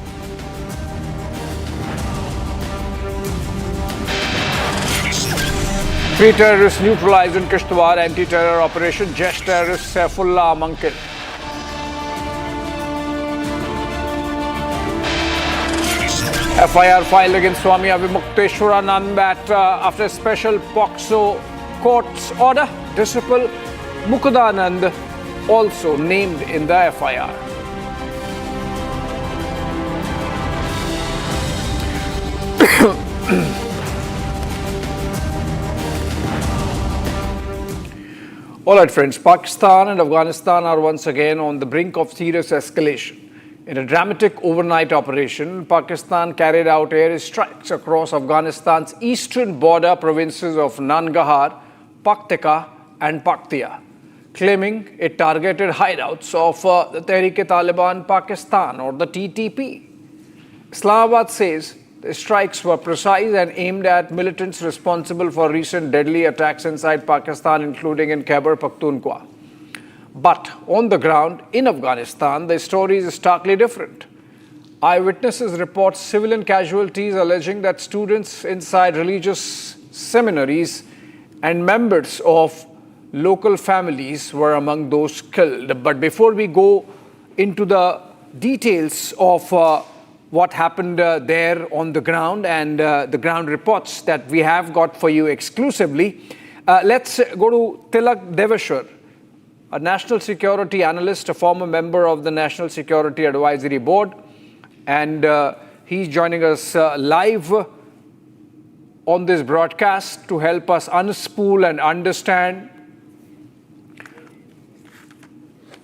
Three terrorists neutralized in Kishtwar anti-terror operation. Jaish terrorist Saifullah among killed. FIR filed against Swami Avimukteswaranand after a special POCSO court's order. Disciple Mukudanand also named in the FIR. All right, friends, Pakistan and Afghanistan are once again on the brink of serious escalation. In a dramatic overnight operation, Pakistan carried out air strikes across Afghanistan's eastern border provinces of Nangarhar, Paktika and Paktia, claiming it targeted hideouts of the Tehrik-e-Taliban Pakistan or the TTP. Islamabad says the strikes were precise and aimed at militants responsible for recent deadly attacks inside Pakistan, including in Khyber Pakhtunkhwa. But on the ground in Afghanistan, the story is starkly different. Eyewitnesses report civilian casualties, alleging that students inside religious seminaries and members of local families were among those killed. But before we go into the details of what happened there on the ground and the ground reports that we have got for you exclusively, let's go to Tilak Deveshwar, a national security analyst, a former member of the National Security Advisory Board, and he's joining us live on this broadcast to help us unspool and understand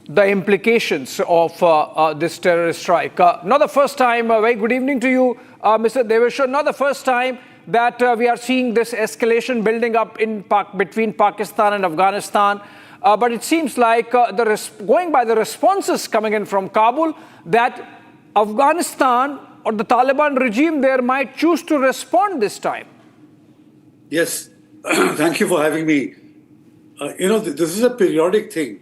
the implications of this terrorist strike. Not the first time, very good evening to you, Mr. Deveshwar. Not the first time that we are seeing this escalation building up in between Pakistan and Afghanistan. But it seems like, going by the responses coming in from Kabul, that Afghanistan or the Taliban regime there might choose to respond this time. Yes, thank you for having me. This is a periodic thing.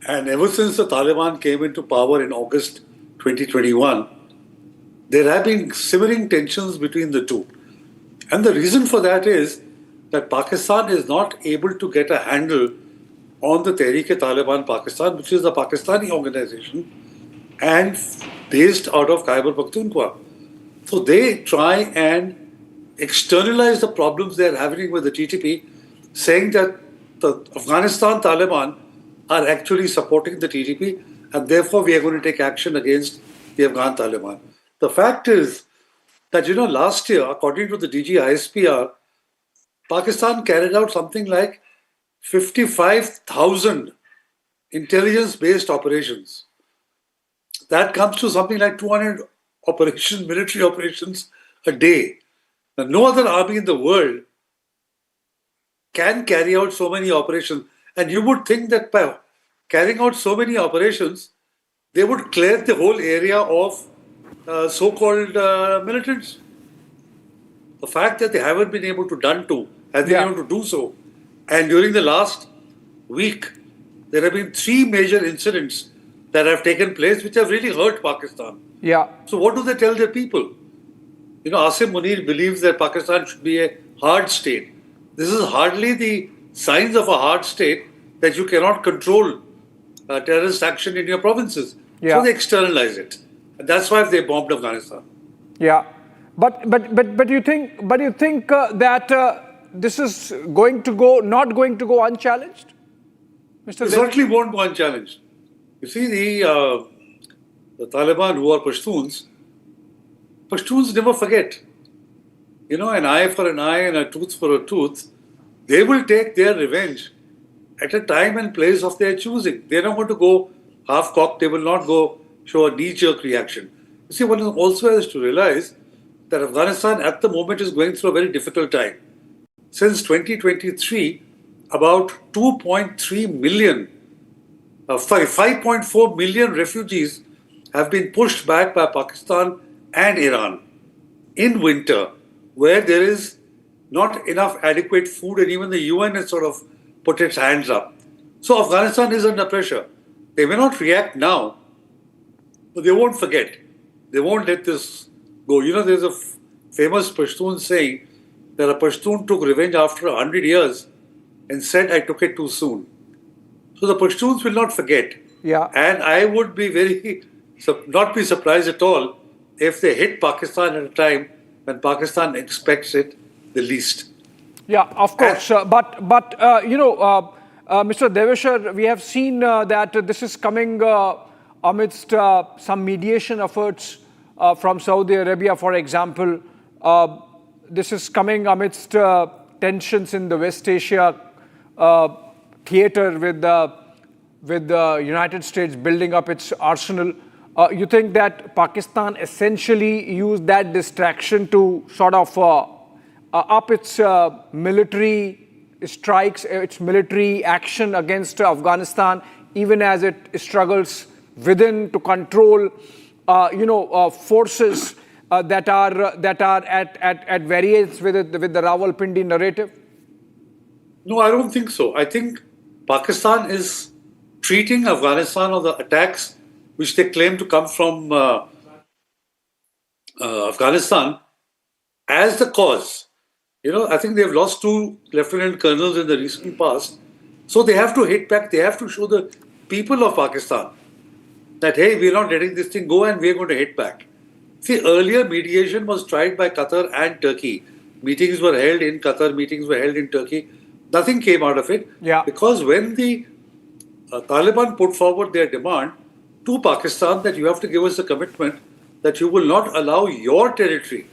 And ever since the Taliban came into power in August 2021, there have been simmering tensions between the two. And the reason for that is that Pakistan is not able to get a handle on the Tehrik-e-Taliban Pakistan, which is a Pakistani organization and based out of Khyber Pakhtunkhwa. So they try and externalize the problems they're having with the TTP, saying that the Afghanistan Taliban are actually supporting the TTP, and therefore we are going to take action against the Afghan Taliban. The fact is that, last year, according to the DG ISPR, Pakistan carried out something like 55,000 intelligence-based operations. That comes to something like 200 military operations a day. Now, no other army in the world can carry out so many operations. And you would think that by carrying out so many operations, they would clear the whole area of so-called militants. The fact that they haven't been able to has been able to do so. And during the last week, there have been 3 major incidents that have taken place which have really hurt Pakistan. Yeah. So what do they tell their people? Asim Munir believes that Pakistan should be a hard state. This is hardly the signs of a hard state that you cannot control terrorist action in your provinces. Yeah. So they externalize it. And that's why they bombed Afghanistan. Yeah. But you think that this is not going to go unchallenged? Mr. It certainly won't go unchallenged. You see, the Taliban, who are Pashtuns never forget. You know, an eye for an eye and a tooth for a tooth. They will take their revenge at a time and place of their choosing. They're not going to go half-cocked. They will not go show a knee-jerk reaction. You see, one also has to realize that Afghanistan at the moment is going through a very difficult time. Since 2023, about 5.4 million refugees have been pushed back by Pakistan and Iran in winter, where there is not enough adequate food, and even the UN has sort of put its hands up. So Afghanistan is under pressure. They may not react now, but they won't forget. They won't let this go. You know, there's a famous Pashtun saying that a Pashtun took revenge after 100 years and said, "I took it too soon." So the Pashtuns will not forget. Yeah. And I would be not be surprised at all if they hit Pakistan at a time when Pakistan expects it the least. Yeah, of course. But Mr. Deveshar, we have seen that this is coming amidst some mediation efforts from Saudi Arabia, for example. This is coming amidst tensions in the West Asia theater with the United States building up its arsenal. You think that Pakistan essentially used that distraction to sort of up its military strikes, its military action against Afghanistan, even as it struggles within to control, forces that are at variance with the Rawalpindi narrative? No, I don't think so. I think Pakistan is treating Afghanistan or the attacks which they claim to come from Afghanistan as the cause. You know, I think they've lost 2 lieutenant colonels in the recent past. So they have to hit back. They have to show the people of Pakistan that, hey, we're not letting this thing go and we're going to hit back. See, earlier mediation was tried by Qatar and Turkey. Meetings were held in Qatar, meetings were held in Turkey. Nothing came out of it. Yeah. Because when the Taliban put forward their demand to Pakistan that you have to give us a commitment that you will not allow your territory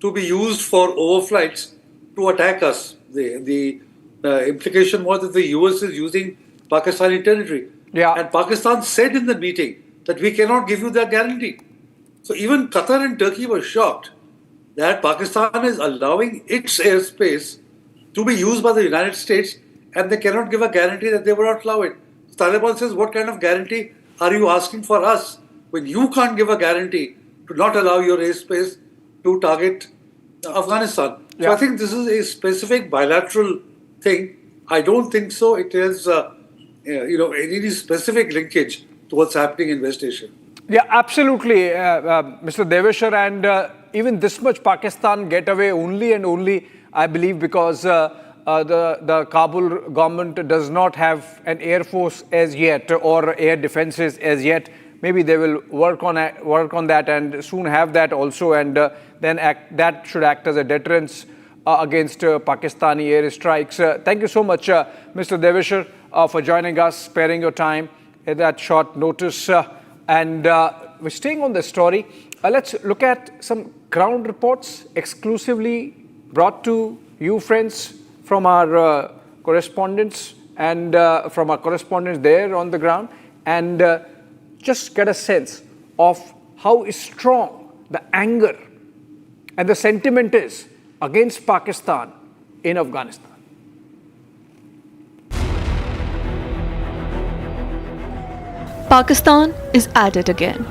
to be used for overflights to attack us. The implication was that the US is using Pakistani territory. Yeah. And Pakistan said in the meeting that we cannot give you that guarantee. So even Qatar and Turkey were shocked that Pakistan is allowing its airspace to be used by the United States, and they cannot give a guarantee that they will not allow it. The Taliban says, what kind of guarantee are you asking for us when you can't give a guarantee to not allow your airspace to target Afghanistan? So I think this is a specific bilateral thing. I don't think so. It is, any specific linkage to what's happening in West Asia. Yeah, absolutely, Mr. Deveshar, and even this much Pakistan get away only and only, I believe, because the Kabul government does not have an air force as yet or air defenses as yet. Maybe they will work on that and soon have that also, and then that should act as a deterrence against Pakistani air strikes. Thank you so much, Mr. Deveshar, for joining us, sparing your time at that short notice. And we're staying on the story. Let's look at some ground reports exclusively brought to you, friends, from our correspondents and from our correspondents there on the ground, and just get a sense of how strong the anger and the sentiment is against Pakistan in Afghanistan. Pakistan is at it again.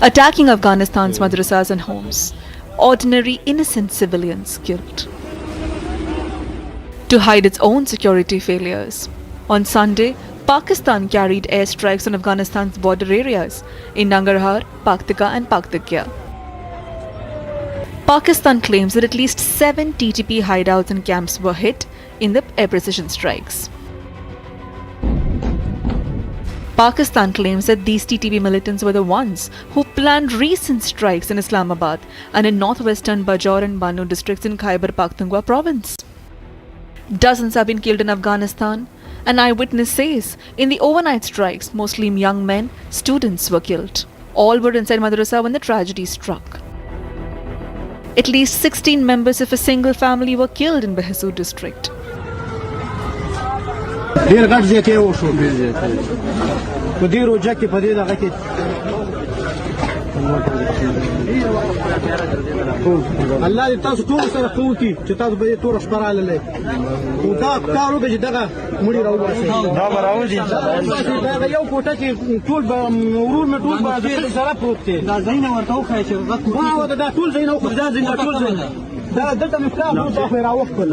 Attacking Afghanistan's madrasas and homes, ordinary innocent civilians killed. To hide its own security failures, on Sunday, Pakistan carried airstrikes on Afghanistan's border areas in Nangarhar, Paktika and Paktikya. Pakistan claims that at least 7 TTP hideouts and camps were hit in the air precision strikes. Pakistan claims that these TTP militants were the ones who planned recent strikes in Islamabad and in northwestern Bajaur and Banu districts in Khyber Pakhtunkhwa province. Dozens have been killed in Afghanistan. An eyewitness says in the overnight strikes, mostly young men, students were killed. All were inside madrasa when the tragedy struck. At least 16 members of a single family were killed in Behesud district. الله دې تاسو ټول سره قوت چې تاسو به تور شپراله لې او دا کارو به دغه مړي راوځي دا راوځي دا یو کوټه کې ټول ورور مې ټول به سره پروت دي دا زین ورته وخای چې وخت دا ټول زین او خدا زین ټول زین دا دلته مې کار نو ځخ راوخته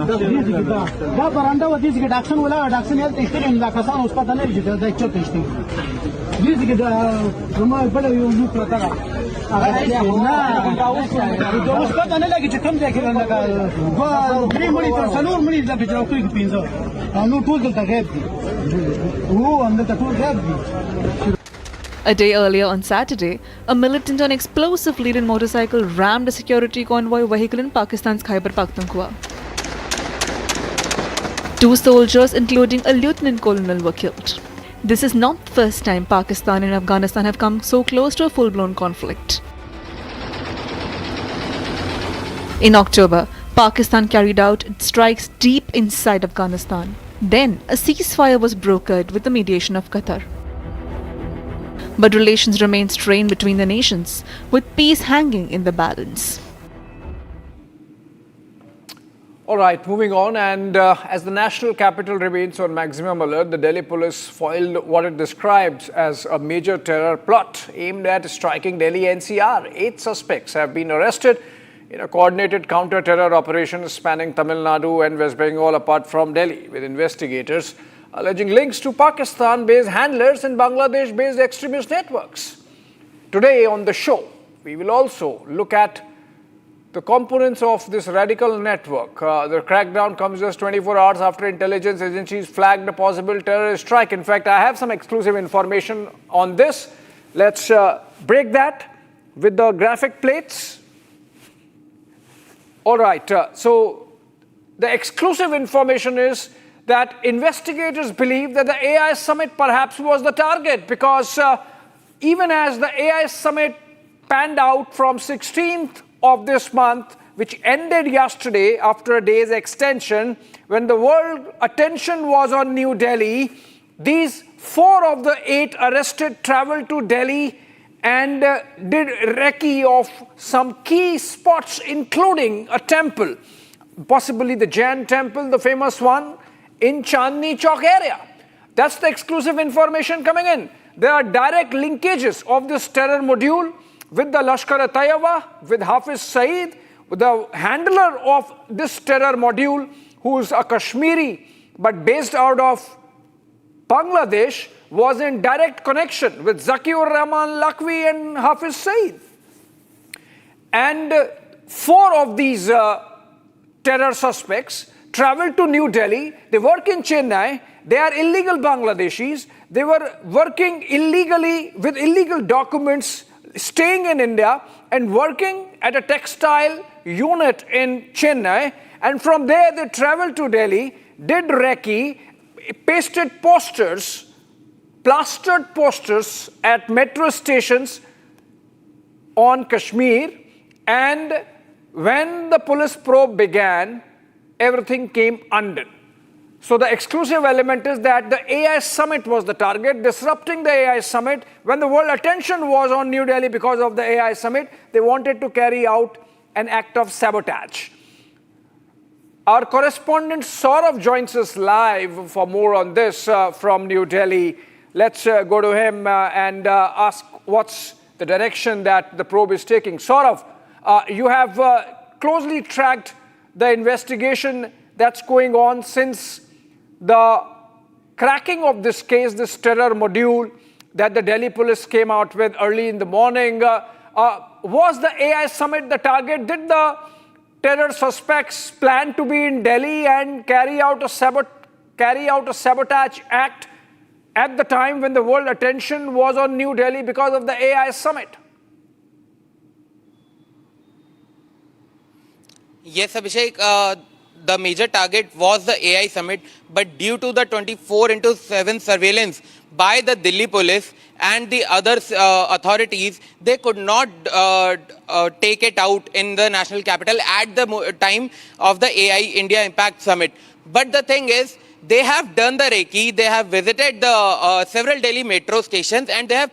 دا برانده و دې کې ډاکشن ولا ډاکشن یې ته استری نه کسان اوس پته نه لري چې دا چته شته دې کې دا کومه بل یو نو پرتا اوس پته نه لګي چې کوم ځای کې لږه درې مړي تر څلور مړي د بجراو کوي پینځه نو ټول دلته غیب دي وو اندته ټول غیب دي. A day earlier on Saturday, a militant on explosive-laden motorcycle rammed a security convoy vehicle in Pakistan's Khyber Pakhtunkhwa. 2 soldiers, including a lieutenant colonel, were killed. This is not the first time Pakistan and Afghanistan have come so close to a full-blown conflict. In October, Pakistan carried out its strikes deep inside Afghanistan. Then, a ceasefire was brokered with the mediation of Qatar. But relations remain strained between the nations, with peace hanging in the balance. All right, moving on, and as the national capital remains on maximum alert, the Delhi police foiled what it describes as a major terror plot aimed at striking Delhi NCR. 8 suspects have been arrested in a coordinated counter-terror operation spanning Tamil Nadu and West Bengal apart from Delhi, with investigators alleging links to Pakistan-based handlers and Bangladesh-based extremist networks. Today on the show, we will also look at the components of this radical network. The crackdown comes just 24 hours after intelligence agencies flagged a possible terrorist strike. In fact, I have some exclusive information on this. Let's break that with the graphic plates. All right, so the exclusive information is that investigators believe that the AI summit perhaps was the target, because even as the AI summit panned out from 16th of this month, which ended yesterday after a day's extension, when the world attention was on New Delhi, these 4 of the 8 arrested traveled to Delhi and did recce of some key spots, including a temple, possibly the Jain temple, the famous one, in Chandni Chowk area. That's the exclusive information coming in. There are direct linkages of this terror module with the Lashkar-e-Taiba, with Hafiz Saeed, with the handler of this terror module, who's a Kashmiri but based out of Bangladesh, was in direct connection with Zakiur Rahman Lakwi and Hafiz Saeed. And 4 of these terror suspects traveled to New Delhi. They work in Chennai. They are illegal Bangladeshis. They were working illegally with illegal documents, staying in India and working at a textile unit in Chennai. And from there they traveled to Delhi, did recce, pasted posters, plastered posters at metro stations on Kashmir. And when the police probe began, everything came undone. So the exclusive element is that the AI summit was the target, disrupting the AI summit. When the world attention was on New Delhi because of the AI summit, they wanted to carry out an act of sabotage. Our correspondent Saurav joins us live for more on this from New Delhi. Let's go to him and ask what's the direction that the probe is taking. Saurav, you have closely tracked the investigation that's going on since the cracking of this case, this terror module that the Delhi police came out with early in the morning. Was the AI summit the target? Did the terror suspects plan to be in Delhi and carry out a sabotage act at the time when the world attention was on New Delhi because of the AI summit. Yes, Abhishek, the major target was the AI summit, but due to the 24/7 surveillance by the Delhi police and the other authorities, they could not take it out in the national capital at the time of the AI India Impact Summit. But the thing is, they have done the recce, they have visited the several Delhi metro stations, and they have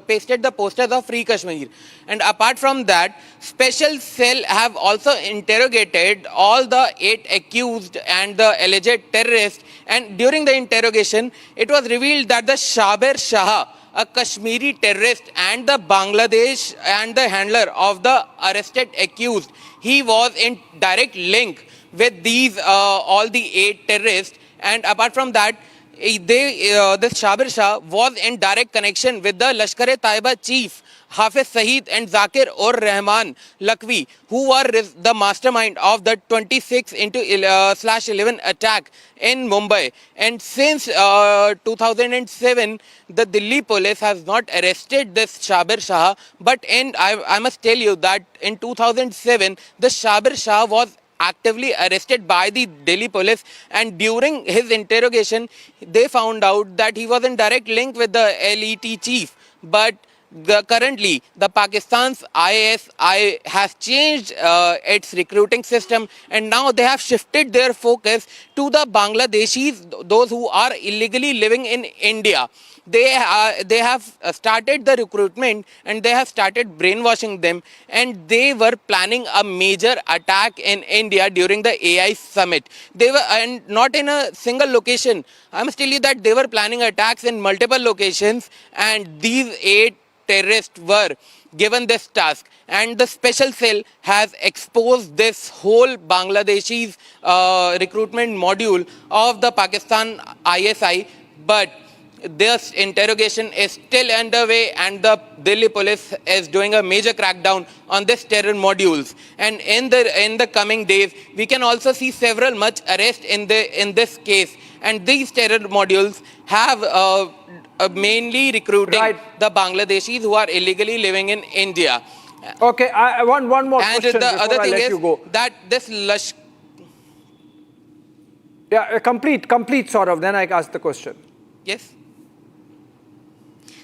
pasted the posters of Free Kashmir. And apart from that, special cell have also interrogated all the 8 accused and the alleged terrorists. And during the interrogation, it was revealed that the Shaber Shah, a Kashmiri terrorist and the Bangladesh and the handler of the arrested accused, he was in direct link with these all the 8 terrorists. And apart from that, this Shaber Shah was in direct connection with the Lashkar-e-Taiba chief Hafiz Saeed and Zakir ur Rahman Lakwi, who were the mastermind of the 26/11 attack in Mumbai. And since 2007, the Delhi police has not arrested this Shaber Shah. But I must tell you that in 2007, the Shaber Shah was actively arrested by the Delhi police, and during his interrogation, they found out that he was in direct link with the LET chief. But currently, the Pakistan's ISI has changed its recruiting system, and now they have shifted their focus to the Bangladeshis, those who are illegally living in India. They have started the recruitment, and they have started brainwashing them, and they were planning a major attack in India during the AI summit. They were, and not in a single location. I must tell you that they were planning attacks in multiple locations, and these 8 terrorists were given this task, and the special cell has exposed this whole Bangladeshi's recruitment module of the Pakistan ISI. But this interrogation is still underway, and the Delhi police is doing a major crackdown on this terror modules. And in the coming days, we can also see several much arrests in this case. And these terror modules have mainly recruiting the Bangladeshis who are illegally living in India. Okay, I want one more question and the before other I thing let is you go. that this complete sort of, then I ask the question.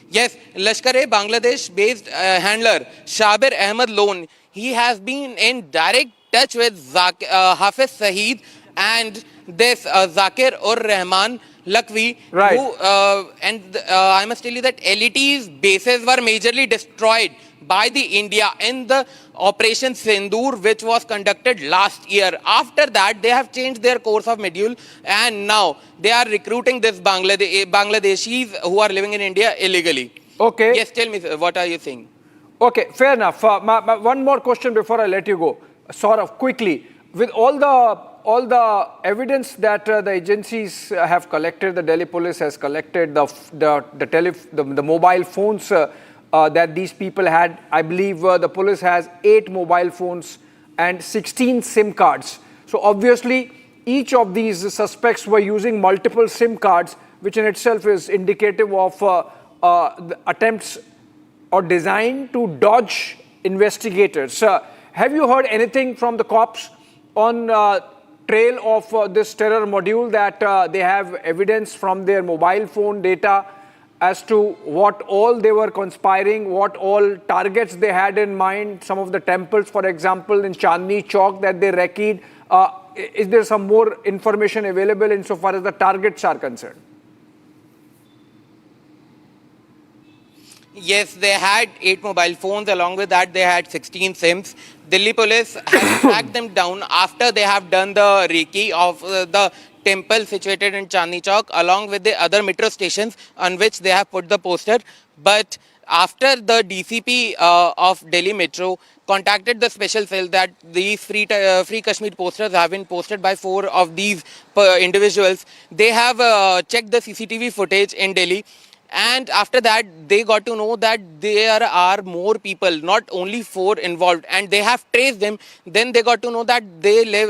Yes, Lashkar-e-Bangladesh-based handler Shabir Ahmed Lone, he has been in direct touch with Hafiz Saeed and this Zakir ur Rahman Lakwi, who, I must tell you that LET's bases were majorly destroyed by the India in the Operation Sindoor, which was conducted last year. After that, they have changed their course of module, and now they are recruiting this Bangladeshis who are living in India illegally. Okay. Yes, tell me, what are you saying? Okay, fair enough. One more question before I let you go, sort of quickly. With all the evidence that the agencies have collected, the Delhi police has collected, the mobile phones that these people had, I believe the police has 8 mobile phones and 16 SIM cards. So obviously, each of these suspects were using multiple SIM cards, which in itself is indicative of the attempts or design to dodge investigators. Have you heard anything from the cops on trail of this terror module, that they have evidence from their mobile phone data as to what all they were conspiring, what all targets they had in mind, some of the temples, for example, in Chandni Chowk that they recceed? Is there some more information available insofar as the targets are concerned? Yes, they had 8 mobile phones. Along with that, they had 16 SIMs. Delhi police has tracked them down after they have done the recce of the temple situated in Chandni Chowk, along with the other metro stations on which they have put the poster. But after the DCP of Delhi Metro contacted the special cell that these free Kashmir posters have been posted by 4 of these individuals, they have checked the CCTV footage in Delhi, And after that, they got to know that there are more people, not only 4 involved, and they have traced them. Then they got to know that they live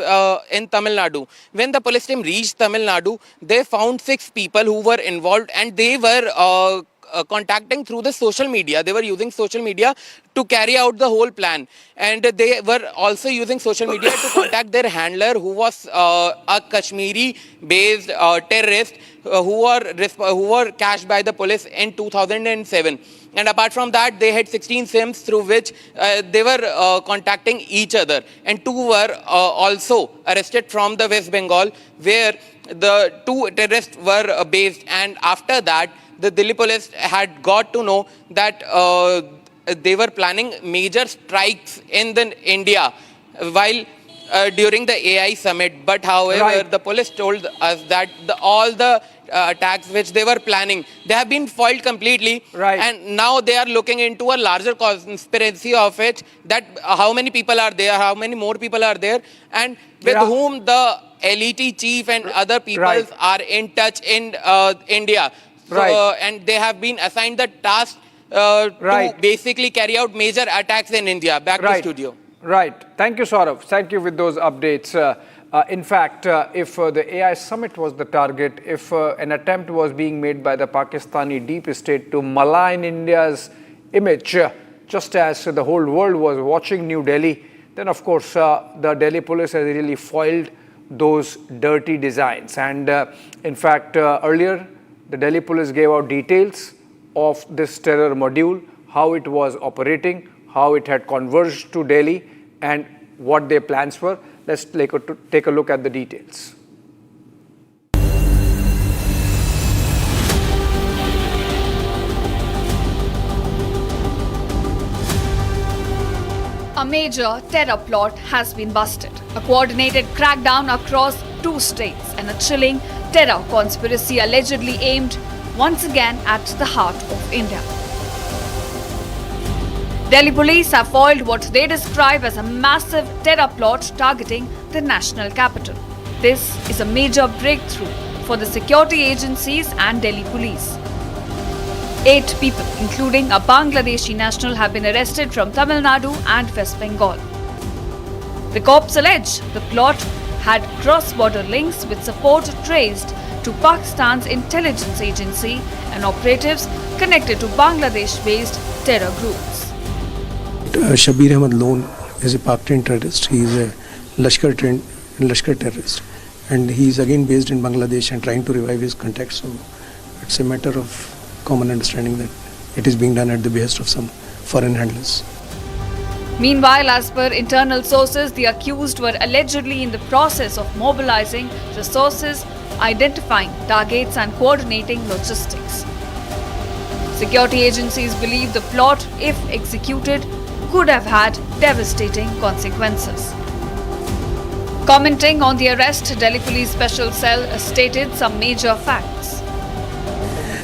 in Tamil Nadu. When the police team reached Tamil Nadu, they found 6 people who were involved, and they were contacting through the social media. They were using social media to carry out the whole plan, and they were also using social media to contact their handler, who was a Kashmiri-based terrorist who were catched by the police in 2007. And apart from that, they had 16 SIMs through which they were contacting each other, and 2 were also arrested from the West Bengal, where the 2 terrorists were based. And after that, the Delhi police had got to know that they were planning major strikes in India while during the AI summit. But however, the police told us that all the attacks which they were planning, they have been foiled completely. And now they are looking into a larger conspiracy of it, that how many people are there, how many more people are there, and with whom the elite chief and other people are in touch in India. So, and they have been assigned the task to basically carry out major attacks in India. Back to studio. Thank you, Saurav. Thank you with those updates. In fact, if the AI summit was the target, if an attempt was being made by the Pakistani deep state to malign India's image, just as the whole world was watching New Delhi, then of course the Delhi police has really foiled those dirty designs. And in fact, earlier, the Delhi police gave out details of this terror module, how it was operating, how it had converged to Delhi, and what their plans were. Let's take a look at the details. A major terror plot has been busted. A coordinated crackdown across 2 states and a chilling terror conspiracy allegedly aimed once again at the heart of India. Delhi police have foiled what they describe as a massive terror plot targeting the national capital. This is a major breakthrough for the security agencies and Delhi police. 8 people, including a Bangladeshi national, have been arrested from Tamil Nadu and West Bengal. The cops allege the plot had cross-border links with support traced to Pakistan's intelligence agency and operatives connected to Bangladesh-based terror groups. Shabir Ahmed Lone is a Pak-trained terrorist. He is a Lashkar terrorist, and he is again based in Bangladesh and trying to revive his contacts. So it's a matter of common understanding that it is being done at the behest of some foreign handlers. Meanwhile, as per internal sources, the accused were allegedly in the process of mobilizing resources, identifying targets and coordinating logistics. Security agencies believe the plot, if executed, could have had devastating consequences. Commenting on the arrest, Delhi Police Special Cell stated some major facts.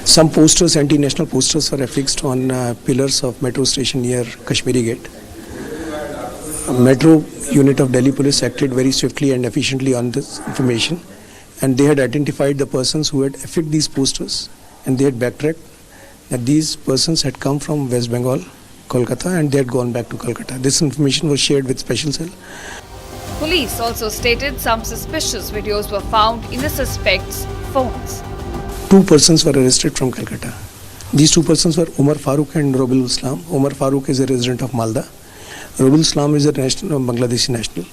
Some posters, anti-national posters, were affixed on pillars of metro station near Kashmiri Gate. A metro unit of Delhi Police acted very swiftly and efficiently on this information, and they had identified the persons who had affixed these posters, and they had backtracked that these persons had come from West Bengal, Kolkata, and they had gone back to Kolkata. This information was shared with Special Cell. Police also stated some suspicious videos were found in the suspects' phones. 2 persons were arrested from Calcutta. These 2 persons were Umar Farooq and Robil Islam. Umar Farooq is a resident of Malda. Robil Islam is a Bangladeshi national.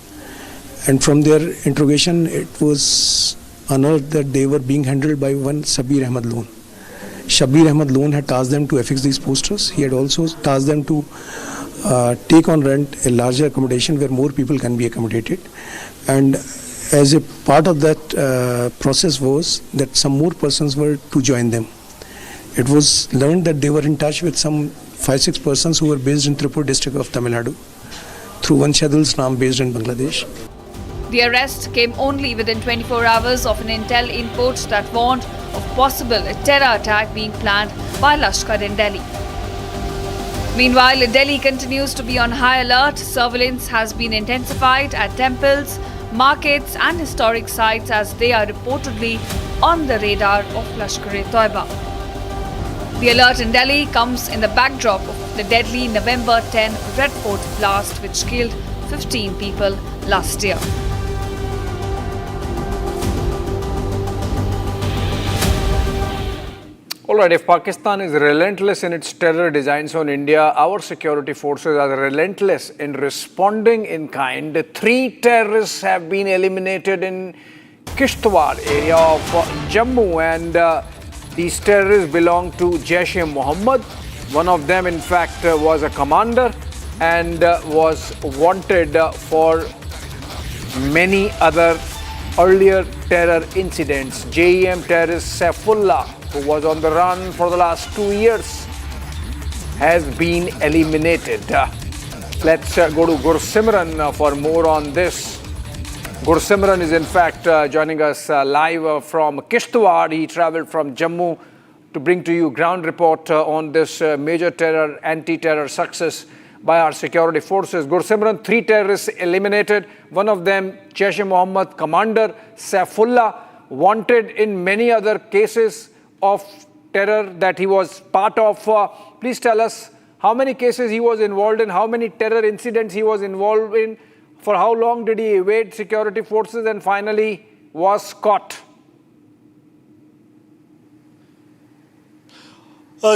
And from their interrogation, it was unearthed that they were being handled by one Shabir Ahmed Lone. Shabir Ahmed Lone had tasked them to affix these posters. He had also tasked them to take on rent a larger accommodation where more people can be accommodated. And as a part of that process was that some more persons were to join them. It was learned that they were in touch with some 5-6 persons who were based in Tripur district of Tamil Nadu through one Shadul Islam based in Bangladesh. The arrest came only within 24 hours of an intel input that warned of possible terror attack being planned by Lashkar in Delhi. Meanwhile, Delhi continues to be on high alert. Surveillance has been intensified at temples, markets and historic sites as they are reportedly on the radar of Lashkar-e-Toiba. The alert in Delhi comes in the backdrop of the deadly November 10 Red Fort blast which killed 15 people last year. All right, if Pakistan is relentless in its terror designs on India, our security forces are relentless in responding in kind. 3 terrorists have been eliminated in Kishtwar area of Jammu, and these terrorists belong to Jaish-e-Mohammed. One of them, in fact, was a commander and was wanted for many other earlier terror incidents. JEM terrorist Saifullah, who was on the run for the last 2 years, has been eliminated. Let's go to Gurugram for more on this. Gurugram is in fact joining us live from Kishtwar. He travelled from Jammu to bring to you ground report on this major terror, anti-terror success by our security forces. Gurugram, 3 terrorists eliminated. One of them, Jaish-e-Mohammed commander Saifullah, wanted in many other cases of terror that he was part of. Please tell us how many cases he was involved in, how many terror incidents he was involved in, for how long did he evade security forces and finally was caught.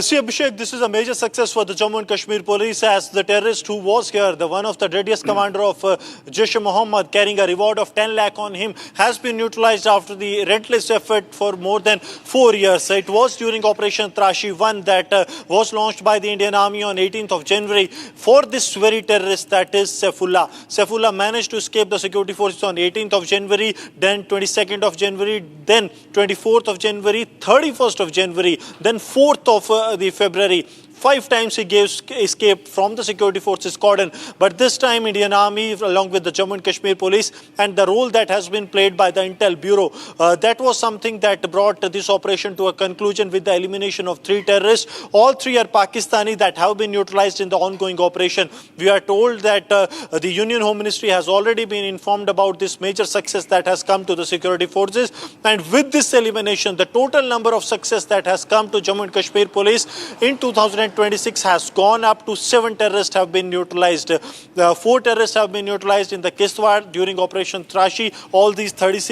See, Abhishek, this is a major success for the Jammu and Kashmir police, as the terrorist who was here, the one of the deadliest commander of Jaish-e-Mohammed, carrying a reward of 10 lakh on him, has been neutralized after the relentless effort for more than 4 years. It was during Operation Trashi 1 that was launched by the Indian Army on 18th of January for this very terrorist, that is Saifullah. Saifullah managed to escape the security forces on 18th of January, then 22nd of January, then 24th of January, 31st of January, then 4th of the February. 5 times he gave escape from the security forces cordon, but this time Indian Army along with the Jammu and Kashmir police and the role that has been played by the Intel Bureau, that was something that brought this operation to a conclusion with the elimination of 3 terrorists. All 3 are Pakistani that have been neutralized in the ongoing operation. We are told that the Union Home Ministry has already been informed about this major success that has come to the security forces, and with this elimination, the total number of success that has come to Jammu and Kashmir police in 2026 has gone up to 7 terrorists have been neutralized. 4 terrorists have been neutralized in the Kishtwar during Operation Trashi. All these 36